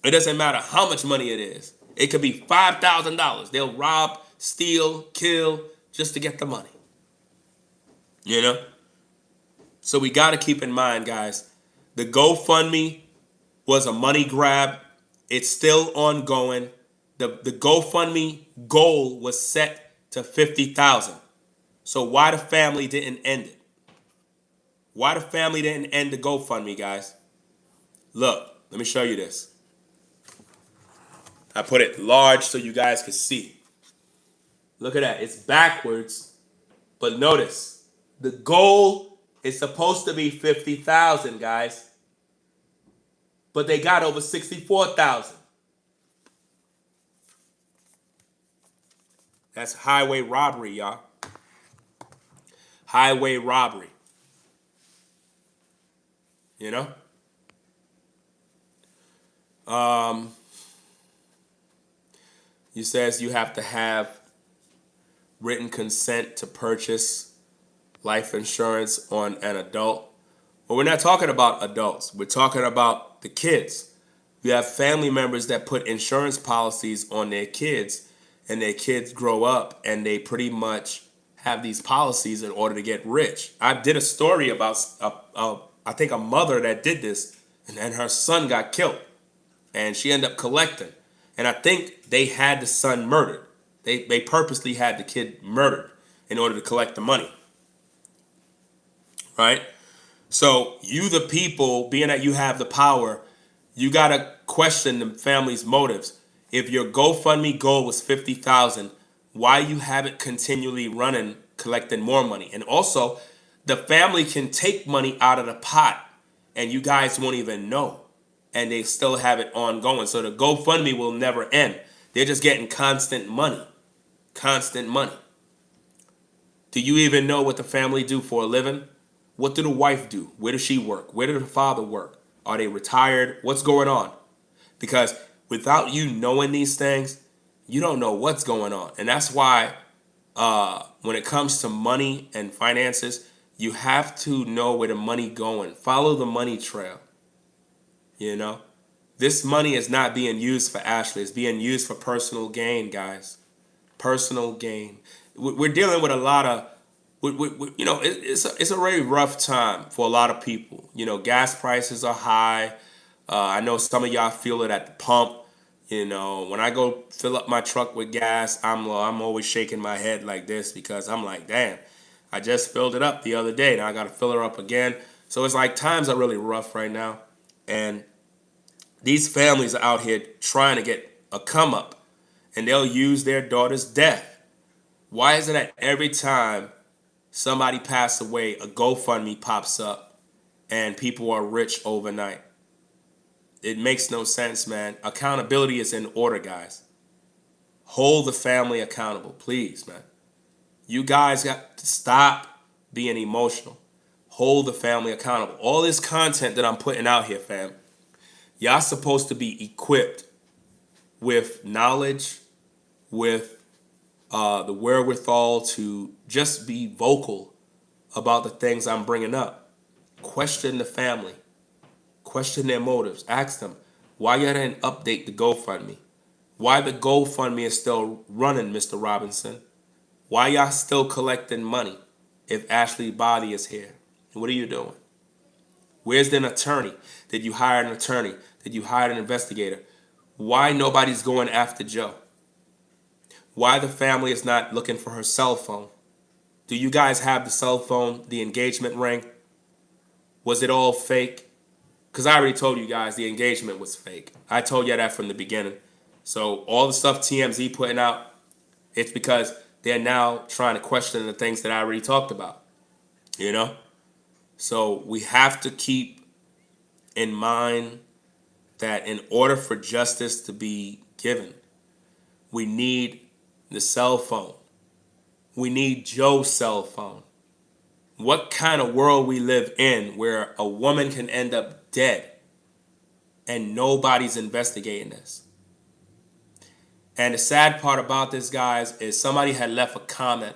It doesn't matter how much money it is. It could be $5,000. They'll rob, steal, kill just to get the money. So we got to keep in mind, guys, the GoFundMe was a money grab. It's still ongoing. The GoFundMe goal was set to $50,000. So why the family didn't end it? Why the family didn't end the GoFundMe, guys? Look, let me show you this. I put it large so you guys can see. Look at that. It's backwards. But notice, the goal is supposed to be 50,000, guys. But they got over 64,000. That's highway robbery, y'all. Highway robbery. He says you have to have written consent to purchase life insurance on an adult. But we're not talking about adults. We're talking about the kids. You have family members that put insurance policies on their kids, and their kids grow up and they pretty much have these policies in order to get rich. I did a story about, I think, a mother that did this, and her son got killed, and she ended up collecting. And I think they had the son murdered. They purposely had the kid murdered in order to collect the money. Right? So you, the people, being that you have the power, you got to question the family's motives. If your GoFundMe goal was 50,000, why you have it continually running, collecting more money? And also, the family can take money out of the pot and you guys won't even know. And they still have it ongoing. So the GoFundMe will never end. They're just getting constant money. Constant money. Do you even know what the family do for a living? What do the wife do? Where does she work? Where did the father work? Are they retired? What's going on? Because without you knowing these things, you don't know what's going on. And that's why when it comes to money and finances, you have to know where the money going. Follow the money trail. This money is not being used for Ashlee. It's being used for personal gain, guys. Personal gain. We're dealing with a lot of, it's a very rough time for a lot of people. Gas prices are high. I know some of y'all feel it at the pump. When I go fill up my truck with gas, I'm always shaking my head like this because I'm like, damn, I just filled it up the other day. Now I got to fill her up again. So it's like times are really rough right now. And these families are out here trying to get a come up, and they'll use their daughter's death. Why is it that every time somebody passes away, a GoFundMe pops up and people are rich overnight? It makes no sense, man. Accountability is in order, guys. Hold the family accountable, please, man. You guys got to stop being emotional. Hold the family accountable. All this content that I'm putting out here, fam, y'all supposed to be equipped with knowledge, with the wherewithal to just be vocal about the things I'm bringing up. Question the family. Question their motives. Ask them, why you didn't update the GoFundMe? Why the GoFundMe is still running, Mr. Robinson? Why y'all still collecting money if Ashlee body is here? What are you doing? Where's an attorney? Did you hire an attorney? Did you hire an investigator? Why nobody's going after Joe? Why the family is not looking for her cell phone? Do you guys have the cell phone, the engagement ring? Was it all fake? Because I already told you guys the engagement was fake. I told you that from the beginning. So all the stuff TMZ putting out, it's because they're now trying to question the things that I already talked about. You know? So we have to keep in mind that in order for justice to be given, we need the cell phone. We need Joe's cell phone. What kind of world we live in where a woman can end up dead and nobody's investigating this? And the sad part about this, guys, is somebody had left a comment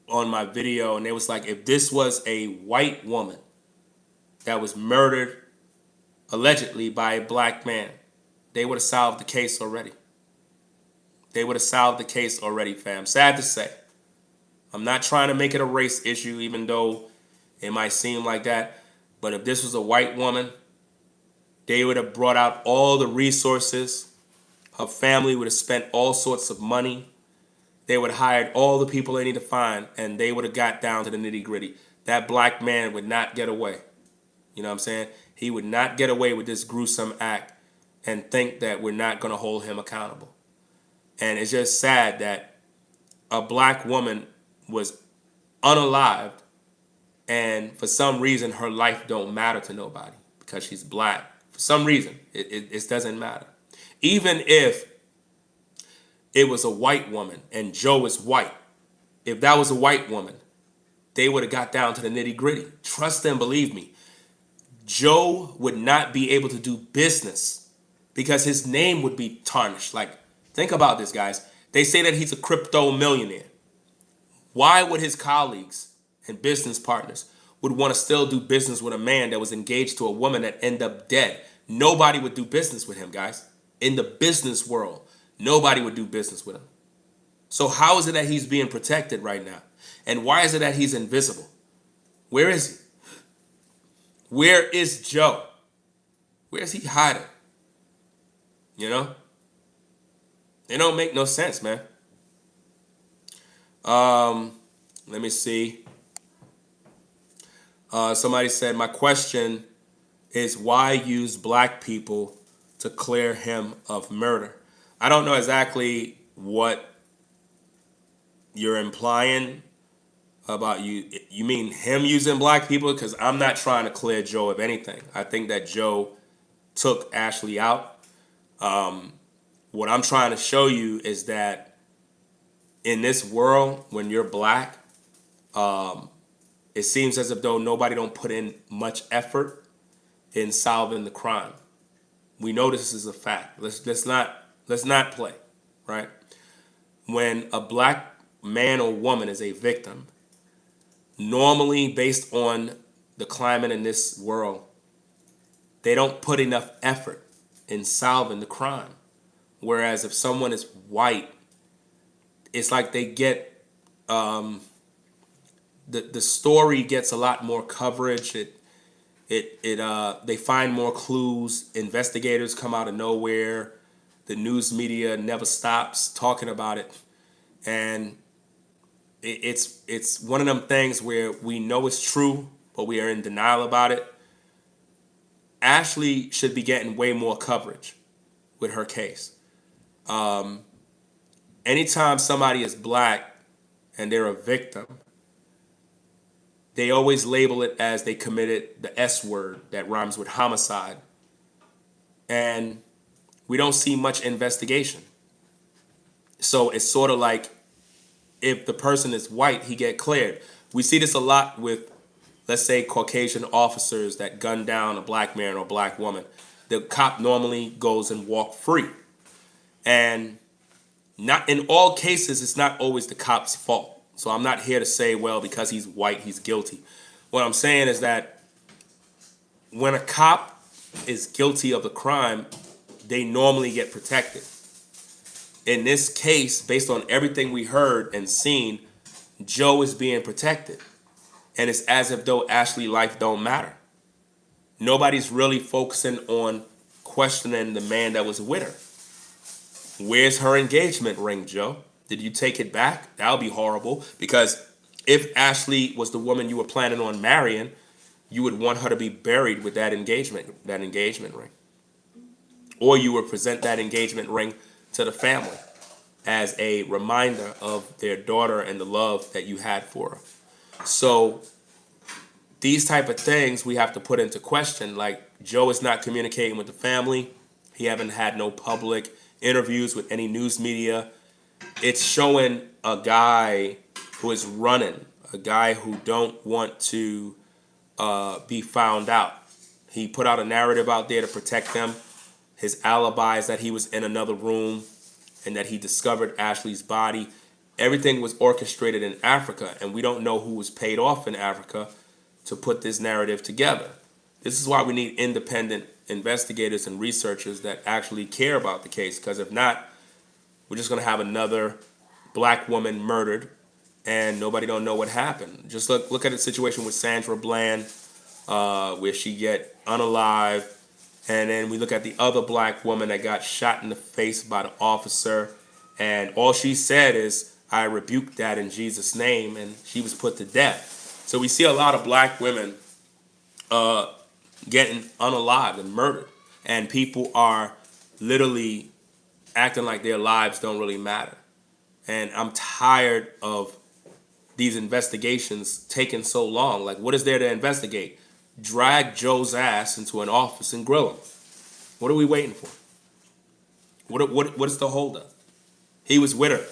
on my video and it was like, if this was a white woman that was murdered allegedly by a black man, they would have solved the case already. They would have solved the case already, fam. Sad to say. I'm not trying to make it a race issue, even though it might seem like that. But if this was a white woman, they would have brought out all the resources. Her family would have spent all sorts of money. They would have hired all the people they need to find, and they would have got down to the nitty gritty. That black man would not get away. You know what I'm saying? He would not get away with this gruesome act and think that we're not going to hold him accountable. And it's just sad that a black woman was unalived, and for some reason her life don't matter to nobody because she's black. For some reason, it doesn't matter. Even if it was a white woman and Joe is white, if that was a white woman, they would have got down to the nitty gritty. Trust and believe me. Joe would not be able to do business because his name would be tarnished. Like, think about this, guys. They say that he's a crypto millionaire. Why would his colleagues and business partners would want to still do business with a man that was engaged to a woman that ended up dead? Nobody would do business with him, guys. In the business world, nobody would do business with him. So how is it that he's being protected right now? And why is it that he's invisible? Where is he? Where is Joe? Where is he hiding? You know? They don't make no sense, man. Let me see. Somebody said, my question is why use black people to clear him of murder? I don't know exactly what you're implying about you mean him using black people? Because I'm not trying to clear Joe of anything. I think that Joe took Ashlee out. What I'm trying to show you is that in this world, when you're black, it seems as if though nobody don't put in much effort in solving the crime. We know this is a fact. Let's not play, right? When a black man or woman is a victim, normally based on the climate in this world, they don't put enough effort in solving the crime. Whereas if someone is white, it's like they get the story gets a lot more coverage. They find more clues. Investigators come out of nowhere. The news media never stops talking about it, and it's one of them things where we know it's true, but we are in denial about it. Ashlee should be getting way more coverage with her case. Anytime somebody is black and they're a victim, they always label it as they committed the S word that rhymes with homicide. And we don't see much investigation. So it's sort of like if the person is white, he get cleared. We see this a lot with, let's say, Caucasian officers that gun down a black man or black woman. The cop normally goes and walk free. And not in all cases, it's not always the cop's fault. So I'm not here to say, well, because he's white, he's guilty. What I'm saying is that when a cop is guilty of the crime, they normally get protected. In this case, based on everything we heard and seen, Joe is being protected. And it's as if though Ashlee life don't matter. Nobody's really focusing on questioning the man that was with her. Where's her engagement ring, Joe? Did you take it back? That would be horrible. Because if Ashlee was the woman you were planning on marrying, you would want her to be buried with that engagement ring. Or you would present that engagement ring to the family as a reminder of their daughter and the love that you had for her. So these type of things we have to put into question. Like, Joe is not communicating with the family. He haven't had no public interviews with any news media. It's showing a guy who is running, a guy who don't want to be found out. He put out a narrative out there to protect them. His alibi is that he was in another room and that he discovered Ashlee's body. Everything was orchestrated in Africa, and we don't know who was paid off in Africa to put this narrative together. This is why we need independent investigators and researchers that actually care about the case, because if not, we're just going to have another black woman murdered and nobody don't know what happened. Just look at the situation with Sandra Bland, where she get unalive. And then we look at the other black woman that got shot in the face by the officer. And all she said is, I rebuke that in Jesus' name. And she was put to death. So we see a lot of black women getting unalived and murdered. And people are literally acting like their lives don't really matter. And I'm tired of these investigations taking so long. Like, what is there to investigate? Drag Joe's ass into an office and grill him. What are we waiting for? What is the holdup? He was with her.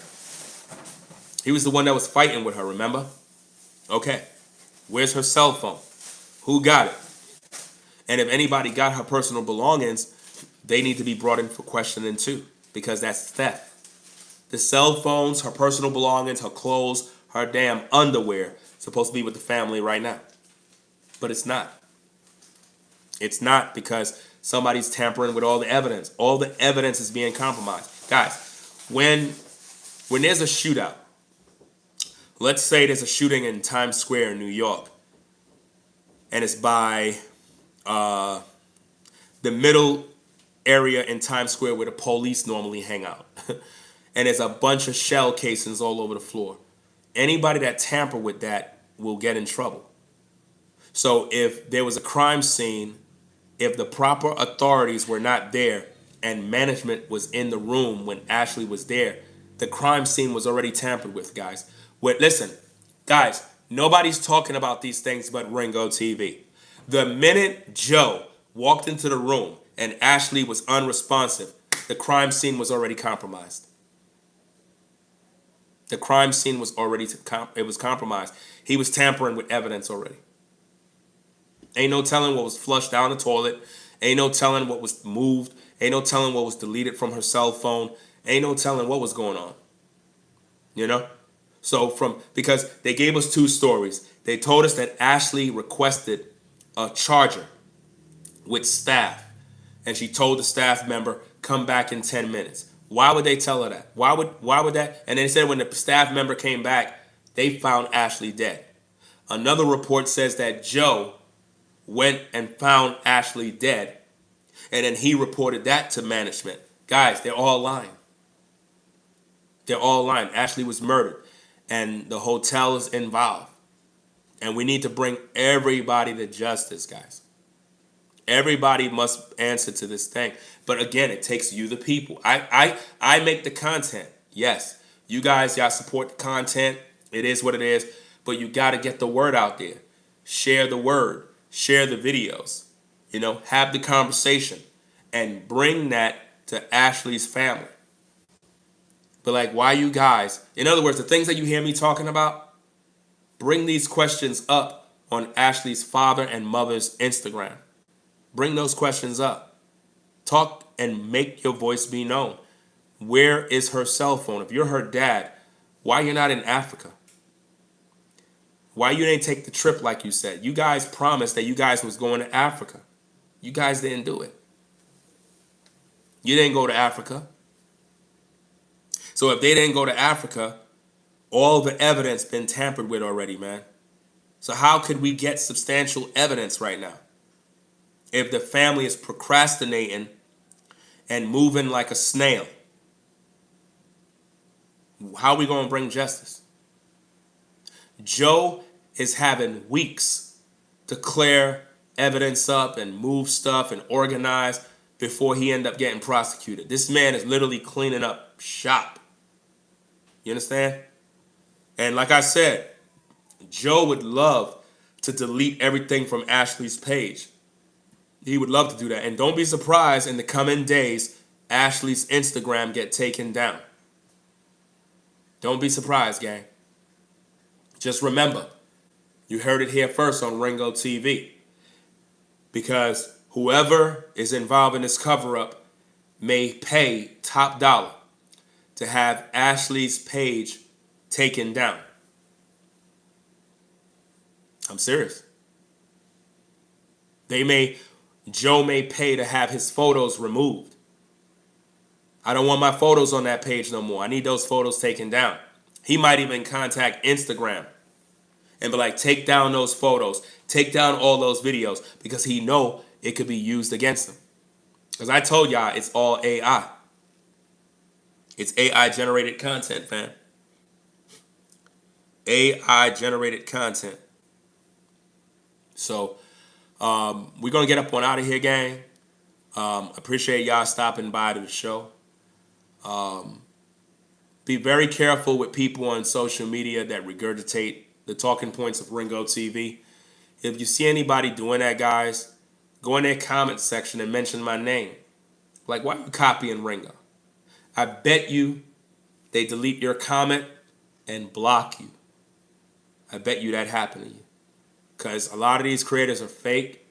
He was the one that was fighting with her, remember? Okay. Where's her cell phone? Who got it? And if anybody got her personal belongings, they need to be brought in for questioning too, because that's theft. The cell phones, her personal belongings, her clothes, her damn underwear, supposed to be with the family right now. But it's not. It's not, because somebody's tampering with all the evidence. All the evidence is being compromised. Guys, when there's a shootout, let's say there's a shooting in Times Square in New York, and it's by the middle area in Times Square where the police normally hang out. And there's a bunch of shell casings all over the floor. Anybody that tamper with that will get in trouble. So if there was a crime scene, if the proper authorities were not there and management was in the room when Ashlee was there, the crime scene was already tampered with, guys. Listen, guys, nobody's talking about these things but Ringo TV. The minute Joe walked into the room and Ashlee was unresponsive, the crime scene was already compromised. The crime scene was already compromised. He was tampering with evidence already. Ain't no telling what was flushed down the toilet. Ain't no telling what was moved. Ain't no telling what was deleted from her cell phone. Ain't no telling what was going on. You know? So because they gave us two stories. They told us that Ashlee requested a charger with staff. And she told the staff member, come back in 10 minutes. Why would they tell her that? Why would that? And they said when the staff member came back, they found Ashlee dead. Another report says that Joe went and found Ashlee dead, and then he reported that to management. Guys, they're all lying. They're all lying. Ashlee was murdered, and the hotel is involved. And we need to bring everybody to justice, guys. Everybody must answer to this thing. But again, it takes you, the people. I make the content. Yes, you guys, y'all support the content. It is what it is. But you got to get the word out there. Share the word. Share the videos. You know, have the conversation. And bring that to Ashlee's family. But like, why you guys, in other words, the things that you hear me talking about, bring these questions up on Ashlee's father and mother's Instagram. Bring those questions up. Talk and make your voice be known. Where is her cell phone? If you're her dad, why you're not in Africa? Why you didn't take the trip like you said? You guys promised that you guys was going to Africa. You guys didn't do it. You didn't go to Africa. So if they didn't go to Africa, all the evidence been tampered with already, man. So how could we get substantial evidence right now? If the family is procrastinating and moving like a snail, how are we going to bring justice? Joe is having weeks to clear evidence up and move stuff and organize before he end up getting prosecuted. This man is literally cleaning up shop. You understand? And like I said, Joe would love to delete everything from Ashlee's page. He would love to do that. And don't be surprised in the coming days, Ashlee's Instagram get taken down. Don't be surprised, gang. Just remember, you heard it here first on Ringo TV. Because whoever is involved in this cover-up may pay top dollar to have Ashlee's page taken down. I'm serious. Joe may pay to have his photos removed. I don't want my photos on that page no more. I need those photos taken down. He might even contact Instagram and be like, take down those photos, take down all those videos, because he know it could be used against him. Because I told y'all, it's all AI. It's AI generated content, fam. AI generated content. So we're going to get up on out of here, gang. Appreciate y'all stopping by to the show. Be very careful with people on social media that regurgitate the talking points of Ringo TV. If you see anybody doing that, guys, go in their comment section and mention my name. Like, why are you copying Ringo? I bet you they delete your comment and block you. I bet you that happened to you. Because a lot of these creators are fake.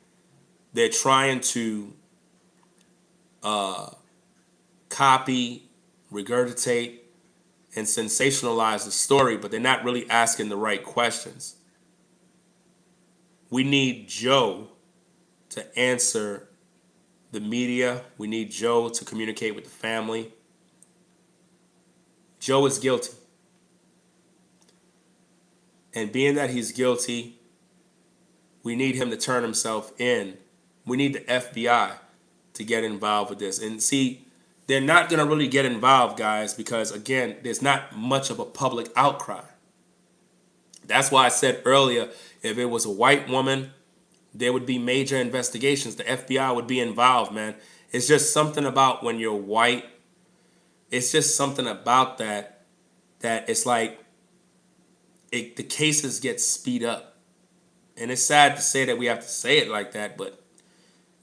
They're trying to copy, regurgitate, and sensationalize the story, but they're not really asking the right questions. We need Joe to answer the media. We need Joe to communicate with the family. Joe is guilty. And being that he's guilty, we need him to turn himself in. We need the FBI to get involved with this. And see, they're not going to really get involved, guys, because, again, there's not much of a public outcry. That's why I said earlier, if it was a white woman, there would be major investigations. The FBI would be involved, man. It's just something about when you're white. It's just something about that it's like the cases get speed up. And it's sad to say that we have to say it like that, but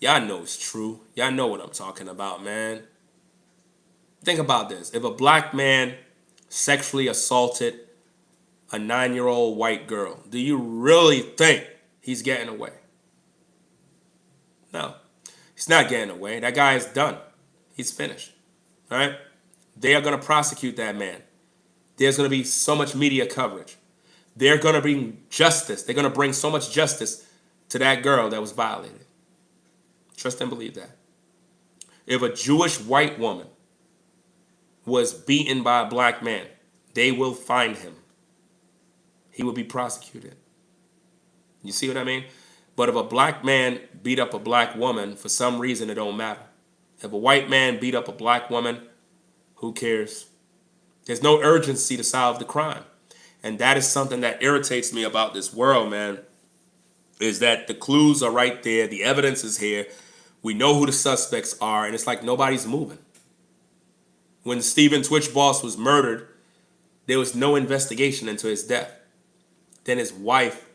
y'all know it's true. Y'all know what I'm talking about, man. Think about this. If a black man sexually assaulted a 9-year-old white girl, do you really think he's getting away? No, he's not getting away. That guy is done. He's finished. All right? They are going to prosecute that man. There's going to be so much media coverage. They're going to bring justice. They're going to bring so much justice to that girl that was violated. Trust and believe that. If a Jewish white woman was beaten by a black man, they will find him. He will be prosecuted. You see what I mean? But if a black man beat up a black woman, for some reason it don't matter. If a white man beat up a black woman, who cares? There's no urgency to solve the crime. And that is something that irritates me about this world, man, is that the clues are right there. The evidence is here. We know who the suspects are, and it's like nobody's moving. When Stephen Twitch Boss was murdered, there was no investigation into his death. Then his wife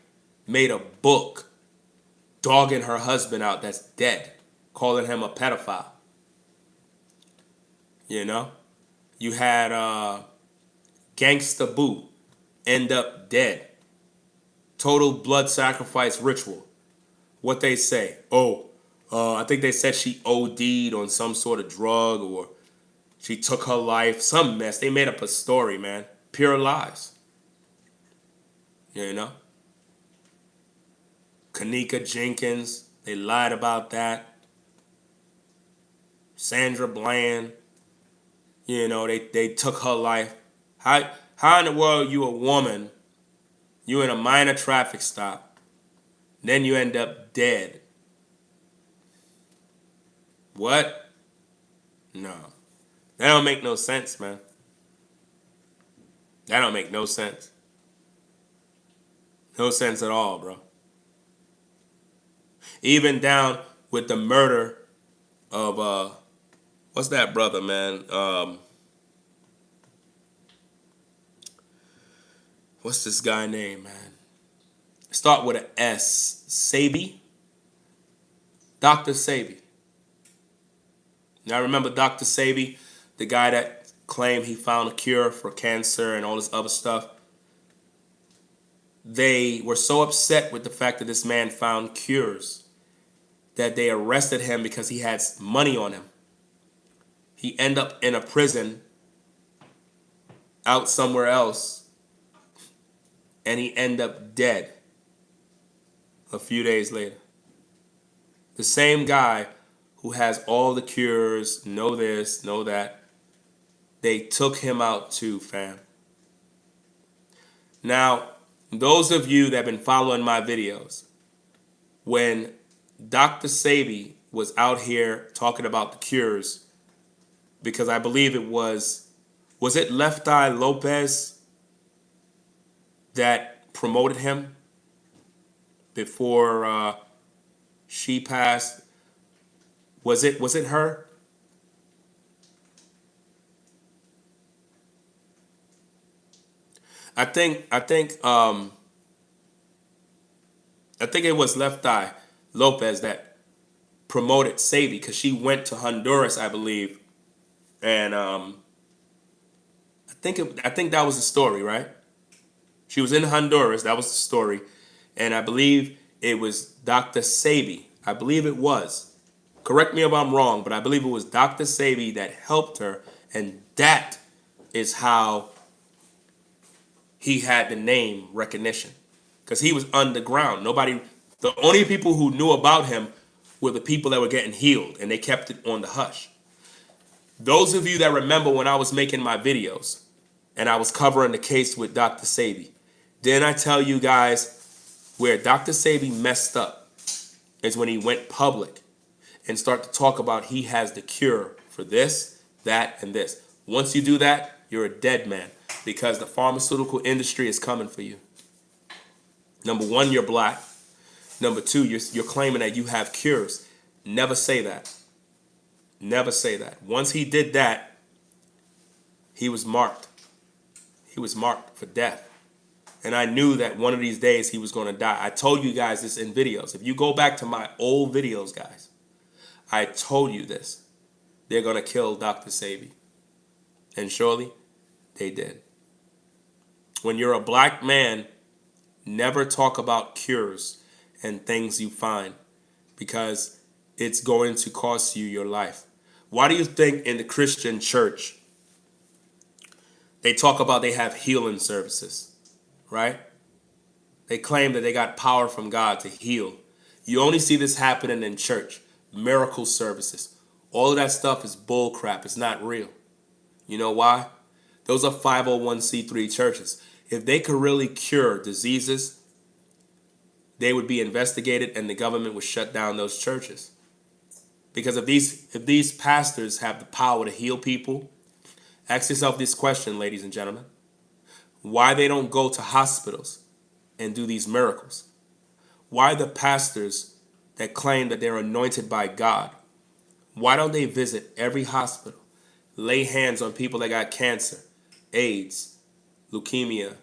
made a book dogging her husband out that's dead, calling him a pedophile. You know? You had Gangsta Boo end up dead. Total blood sacrifice ritual. What they say? I think they said she OD'd on some sort of drug or she took her life. Some mess. They made up a story, man. Pure lies. You know? Kanika Jenkins, they lied about that. Sandra Bland, they took her life. How in the world you a woman, you in a minor traffic stop, then you end up dead? What? No. That don't make no sense, man. That don't make no sense. No sense at all, bro. Even down with the murder of what's that brother, man? What's this guy name, man? Start with an S. Sebi? Dr. Sebi. Now remember Dr. Sebi, the guy that claimed he found a cure for cancer and all this other stuff? They were so upset with the fact that this man found cures that they arrested him because he had money on him. He ended up in a prison out somewhere else, and he ended up dead a few days later. The same guy who has all the cures, know this, know that, they took him out too, fam. Now, those of you that have been following my videos, when Dr. Sebi was out here talking about the cures, because I believe was it Left Eye Lopez that promoted him before she passed? Was it her? I think it was Left Eye Lopez that promoted Sebi because she went to Honduras, I believe, and I think that was the story, right? She was in Honduras. That was the story, and I believe it was Dr. Sebi. I believe it was. Correct me if I'm wrong, but I believe it was Dr. Sebi that helped her, and that is how he had the name recognition, because he was underground. The only people who knew about him were the people that were getting healed, and they kept it on the hush. Those of you that remember when I was making my videos and I was covering the case with Dr. Sebi, didn't I tell you guys where Dr. Sebi messed up is when he went public and started to talk about he has the cure for this, that, and this. Once you do that, you're a dead man, because the pharmaceutical industry is coming for you. Number one, you're black. Number two, you're claiming that you have cures. Never say that. Never say that. Once he did that, he was marked. He was marked for death. And I knew that one of these days he was going to die. I told you guys this in videos. If you go back to my old videos, guys, I told you this. They're going to kill Dr. Sebi. And surely they did. When you're a black man, never talk about cures and things you find, because it's going to cost you your life. Why do you think in the Christian church they talk about they have healing services, right? They claim that they got power from God to heal. You only see this happening in church. Miracle services. All of that stuff is bull crap. It's not real. You know why? Those are 501c3 churches. If they could really cure diseases, they would be investigated and the government would shut down those churches. Because if these pastors have the power to heal people, ask yourself this question, ladies and gentlemen. Why they don't go to hospitals and do these miracles? Why the pastors that claim that they're anointed by God, why don't they visit every hospital, lay hands on people that got cancer, AIDS, leukemia,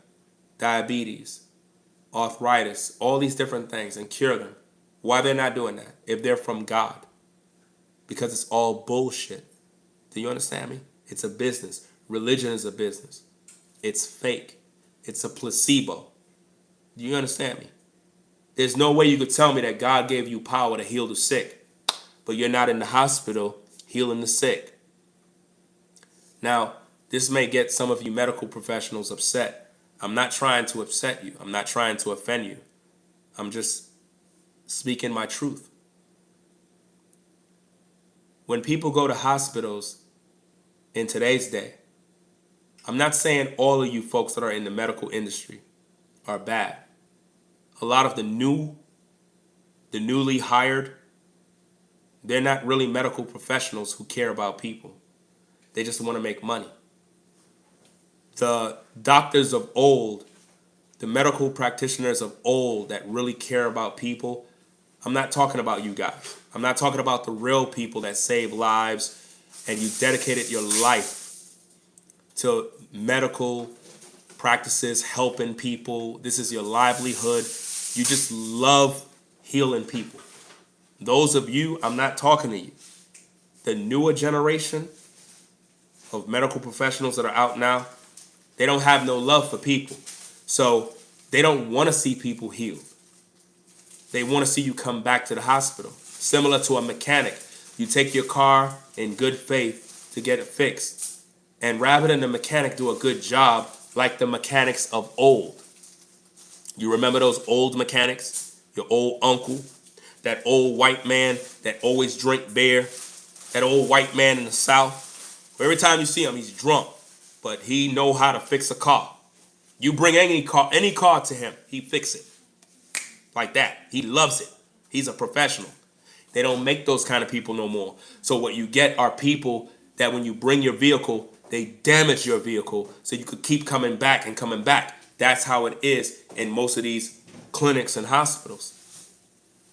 diabetes, arthritis, all these different things, and cure them? Why they're not doing that if they're from God? Because it's all bullshit. Do you understand me? It's a business. Religion is a business. It's fake. It's a placebo. Do you understand me? There's no way you could tell me that God gave you power to heal the sick, but you're not in the hospital healing the sick. Now, this may get some of you medical professionals upset. I'm not trying to upset you. I'm not trying to offend you. I'm just speaking my truth. When people go to hospitals in today's day, I'm not saying all of you folks that are in the medical industry are bad. A lot of the newly hired, they're not really medical professionals who care about people. They just want to make money. The doctors of old, the medical practitioners of old that really care about people, I'm not talking about you guys. I'm not talking about the real people that save lives and you dedicated your life to medical practices, helping people. This is your livelihood. You just love healing people. Those of you, I'm not talking to you. The newer generation of medical professionals that are out now, they don't have no love for people. So they don't want to see people healed. They want to see you come back to the hospital. Similar to a mechanic. You take your car in good faith to get it fixed. And rather than the mechanic do a good job like the mechanics of old. You remember those old mechanics? Your old uncle? That old white man that always drank beer? That old white man in the South? Every time you see him, he's drunk. But he know how to fix a car. You bring any car to him, he fix it. Like that. He loves it. He's a professional. They don't make those kind of people no more. So what you get are people that when you bring your vehicle, they damage your vehicle so you could keep coming back and coming back. That's how it is in most of these clinics and hospitals.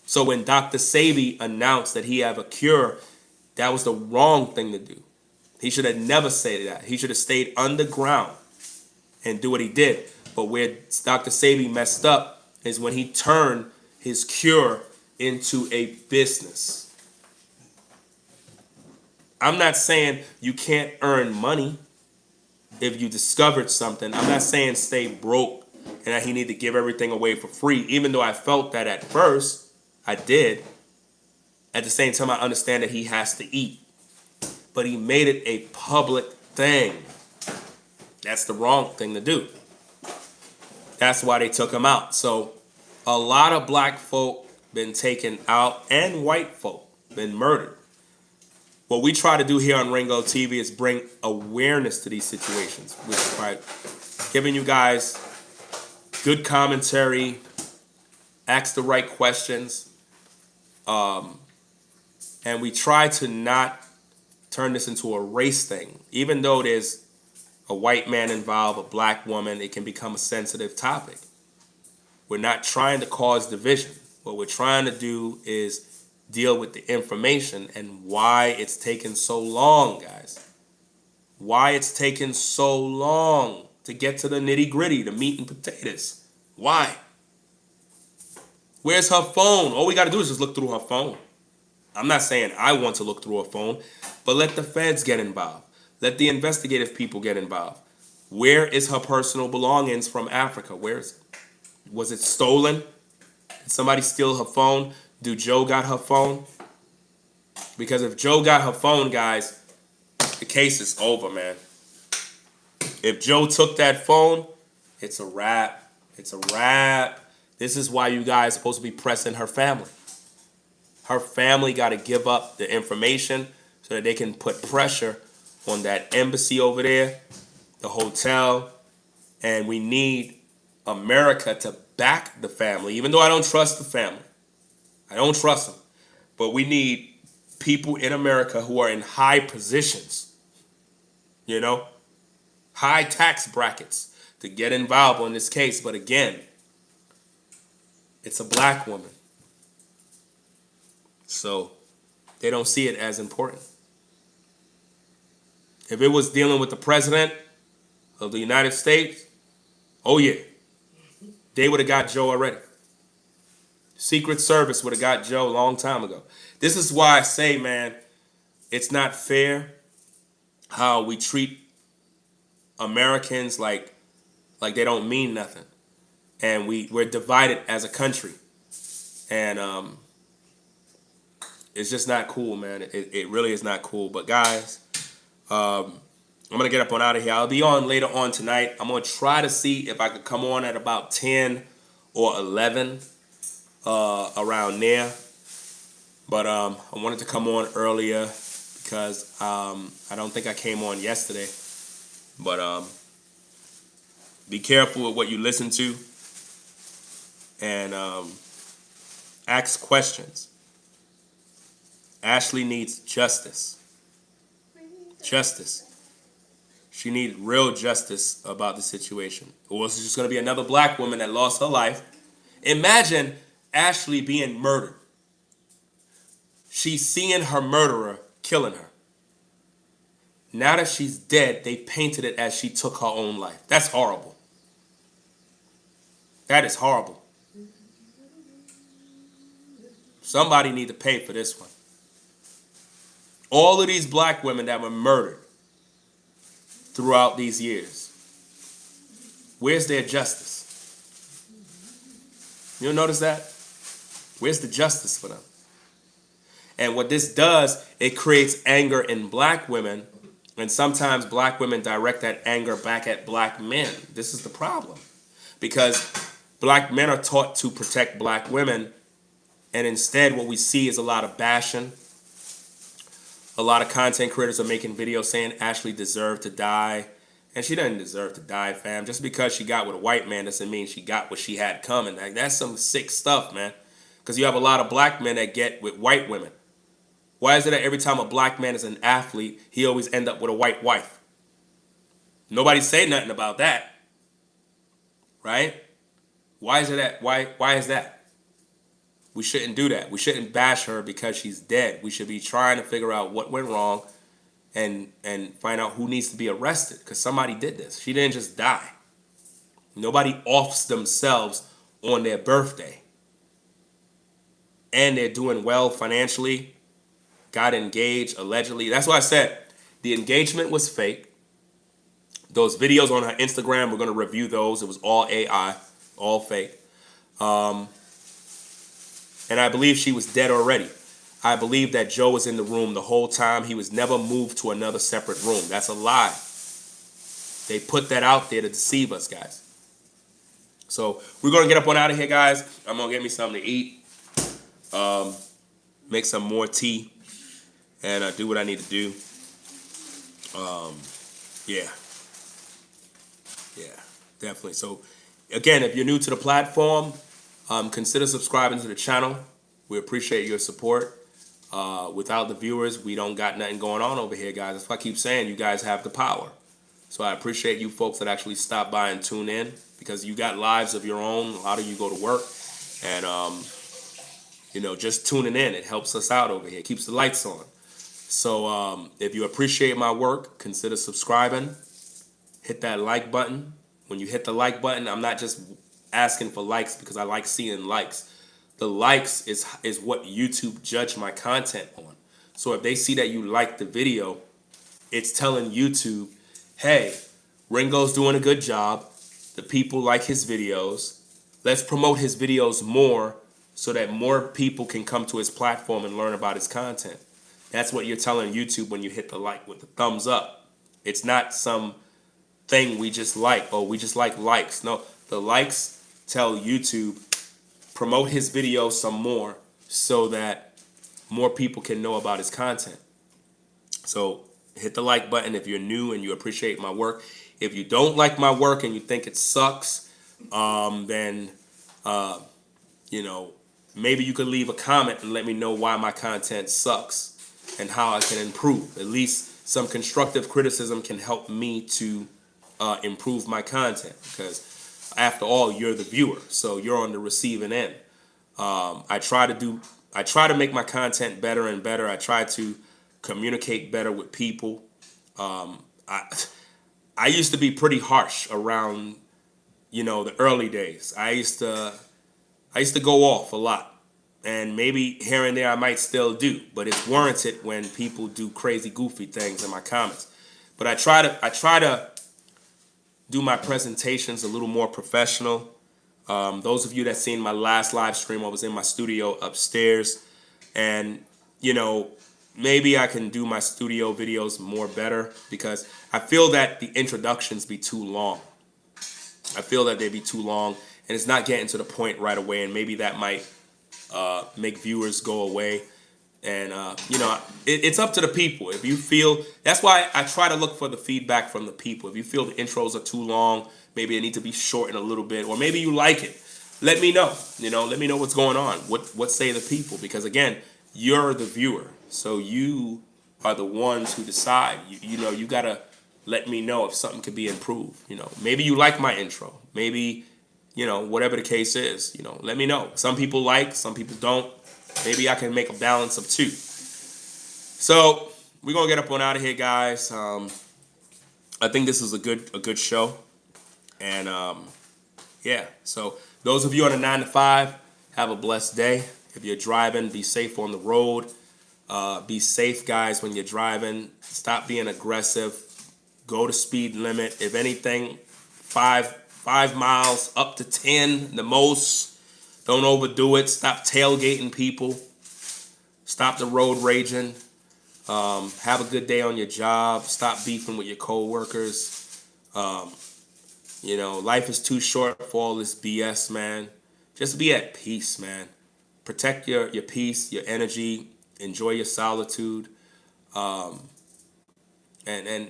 So when Dr. Sebi announced that he have a cure, that was the wrong thing to do. He should have never said that. He should have stayed underground and do what he did. But where Dr. Sebi messed up is when he turned his cure into a business. I'm not saying you can't earn money if you discovered something. I'm not saying stay broke and that he need to give everything away for free, even though I felt that at first. I did. At the same time, I understand that he has to eat. But he made it a public thing. That's the wrong thing to do. That's why they took him out. So a lot of black folk been taken out and white folk been murdered. What we try to do here on Ringo TV is bring awareness to these situations, which is by giving you guys good commentary, ask the right questions, and we try to not turn this into a race thing. Even though there's a white man involved, a black woman, it can become a sensitive topic. We're not trying to cause division. What we're trying to do is deal with the information and why it's taken so long, guys. Why it's taken so long to get to the nitty-gritty, the meat and potatoes. Why? Where's her phone? All we got to do is just look through her phone. I'm not saying I want to look through her phone, but let the feds get involved. Let the investigative people get involved. Where is her personal belongings from Africa? Where is it? Was it stolen? Did somebody steal her phone? Do Joe got her phone? Because if Joe got her phone, guys, the case is over, man. If Joe took that phone, it's a wrap. It's a wrap. This is why you guys are supposed to be pressing her family. Her family got to give up the information so that they can put pressure on that embassy over there, the hotel, and we need America to back the family, even though I don't trust the family. I don't trust them. But we need people in America who are in high positions, you know, high tax brackets to get involved in this case. But again, it's a black woman. So they don't see it as important. If it was dealing with the president of the United States, oh yeah, they would have got Joe already. Secret Service would have got Joe a long time ago. This is why I say, man, it's not fair how we treat Americans like like they don't mean nothing. And we're divided as a country. And it's just not cool, man. It really is not cool. But guys, I'm going to get up on out of here. I'll be on later on tonight. I'm going to try to see if I could come on at about 10 or 11 around there. But I wanted to come on earlier because I don't think I came on yesterday. But be careful with what you listen to. And ask questions. Ashlee needs justice. Justice. She needs real justice about the situation. Or it's just going to be another black woman that lost her life. Imagine Ashlee being murdered. She's seeing her murderer killing her. Now that she's dead, they painted it as she took her own life. That's horrible. That is horrible. Somebody need to pay for this one. All of these black women that were murdered throughout these years, where's their justice? You notice that? Where's the justice for them? And what this does, it creates anger in black women, and sometimes black women direct that anger back at black men. This is the problem. Because black men are taught to protect black women, and instead what we see is a lot of bashing. A lot of content creators are making videos saying Ashlee deserved to die. And she doesn't deserve to die, fam. Just because she got with a white man doesn't mean she got what she had coming. Like, that's some sick stuff, man. Because you have a lot of black men that get with white women. Why is it that every time a black man is an athlete, he always end up with a white wife? Nobody say nothing about that. Right? Why is it that? Why is that? We shouldn't do that. We shouldn't bash her because she's dead. We should be trying to figure out what went wrong and find out who needs to be arrested, because somebody did this. She didn't just die. Nobody offs themselves on their birthday. And they're doing well financially, got engaged allegedly. That's why I said the engagement was fake. Those videos on her Instagram, we're going to review those. It was all AI, all fake. And I believe she was dead already. I believe that Joe was in the room the whole time. He was never moved to another separate room. That's a lie. They put that out there to deceive us, guys. So we're going to get up on out of here, guys. I'm going to get me something to eat. Make some more tea. And do what I need to do. Yeah. Yeah, definitely. So, again, if you're new to the platform, consider subscribing to the channel. We appreciate your support. Without the viewers, we don't got nothing going on over here, guys. That's why I keep saying you guys have the power. So I appreciate you folks that actually stop by and tune in, because you got lives of your own. A lot of you go to work. And, just tuning in, it helps us out over here. It keeps the lights on. So if you appreciate my work, consider subscribing. Hit that like button. When you hit the like button, I'm not just asking for likes because I like seeing likes. The likes is what YouTube judge my content on. So if they see that you like the video, it's telling YouTube, hey, Ringo's doing a good job. The people like his videos. Let's promote his videos more so that more people can come to his platform and learn about his content. That's what you're telling YouTube when you hit the like with the thumbs up. It's not some thing we just like, or we just like likes. No, the likes tell YouTube, promote his video some more so that more people can know about his content. So hit the like button if you're new and you appreciate my work. If you don't like my work and you think it sucks, then maybe you could leave a comment and let me know why my content sucks and how I can improve. At least some constructive criticism can help me to improve my content, because after all, you're the viewer, so you're on the receiving end. I try to make my content better and better. I try to communicate better with people. I used to be pretty harsh around, the early days. I used to go off a lot, and maybe here and there I might still do, but it's warranted when people do crazy, goofy things in my comments. But I try to do my presentations a little more professional. Those of you that seen my last live stream, I was in my studio upstairs, and maybe I can do my studio videos more better, because I feel that the introductions be too long. I feel that they be too long, and it's not getting to the point right away, and maybe that might make viewers go away. And it's up to the people. If you feel, that's why I try to look for the feedback from the people. If you feel the intros are too long, maybe they need to be shortened a little bit, or maybe you like it, let me know. Let me know what's going on. What say the people? Because again, you're the viewer, so you are the ones who decide. You gotta let me know if something could be improved. Maybe you like my intro. Maybe whatever the case is. Let me know. Some people like, some people don't. Maybe I can make a balance of two. So we're gonna get up on out of here, guys. I think this is a good show, and yeah. So those of you on a 9 to 5, have a blessed day. If you're driving, be safe on the road. Be safe, guys, when you're driving. Stop being aggressive. Go to speed limit. If anything, 5 miles up to 10 the most. Don't overdo it. Stop tailgating people. Stop the road raging. Have a good day on your job. Stop beefing with your co-workers. Life is too short for all this BS, man. Just be at peace, man. Protect your peace, your energy. Enjoy your solitude. And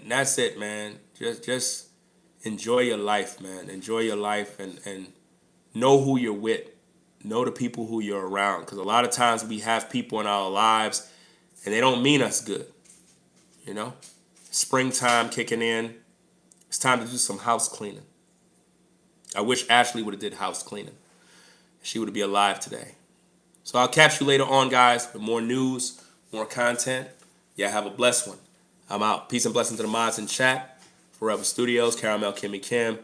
that's it, man. Just enjoy your life, man. Enjoy your life, and know who you're with. Know the people who you're around, because a lot of times we have people in our lives and they don't mean us good. Springtime kicking in. It's time to do some house cleaning. I wish Ashlee would have did house cleaning. She would be alive today. So I'll catch you later on, guys, with more news, more content. Yeah, have a blessed one. I'm out. Peace and blessings to the mods in chat. Forever Studios, Caramel, Kimmy Kim,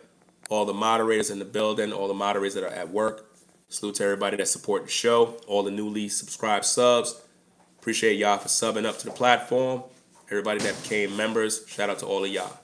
all the moderators in the building, all the moderators that are at work. Salute to everybody that support the show, all the newly subscribed subs. Appreciate y'all for subbing up to the platform. Everybody that became members, shout out to all of y'all.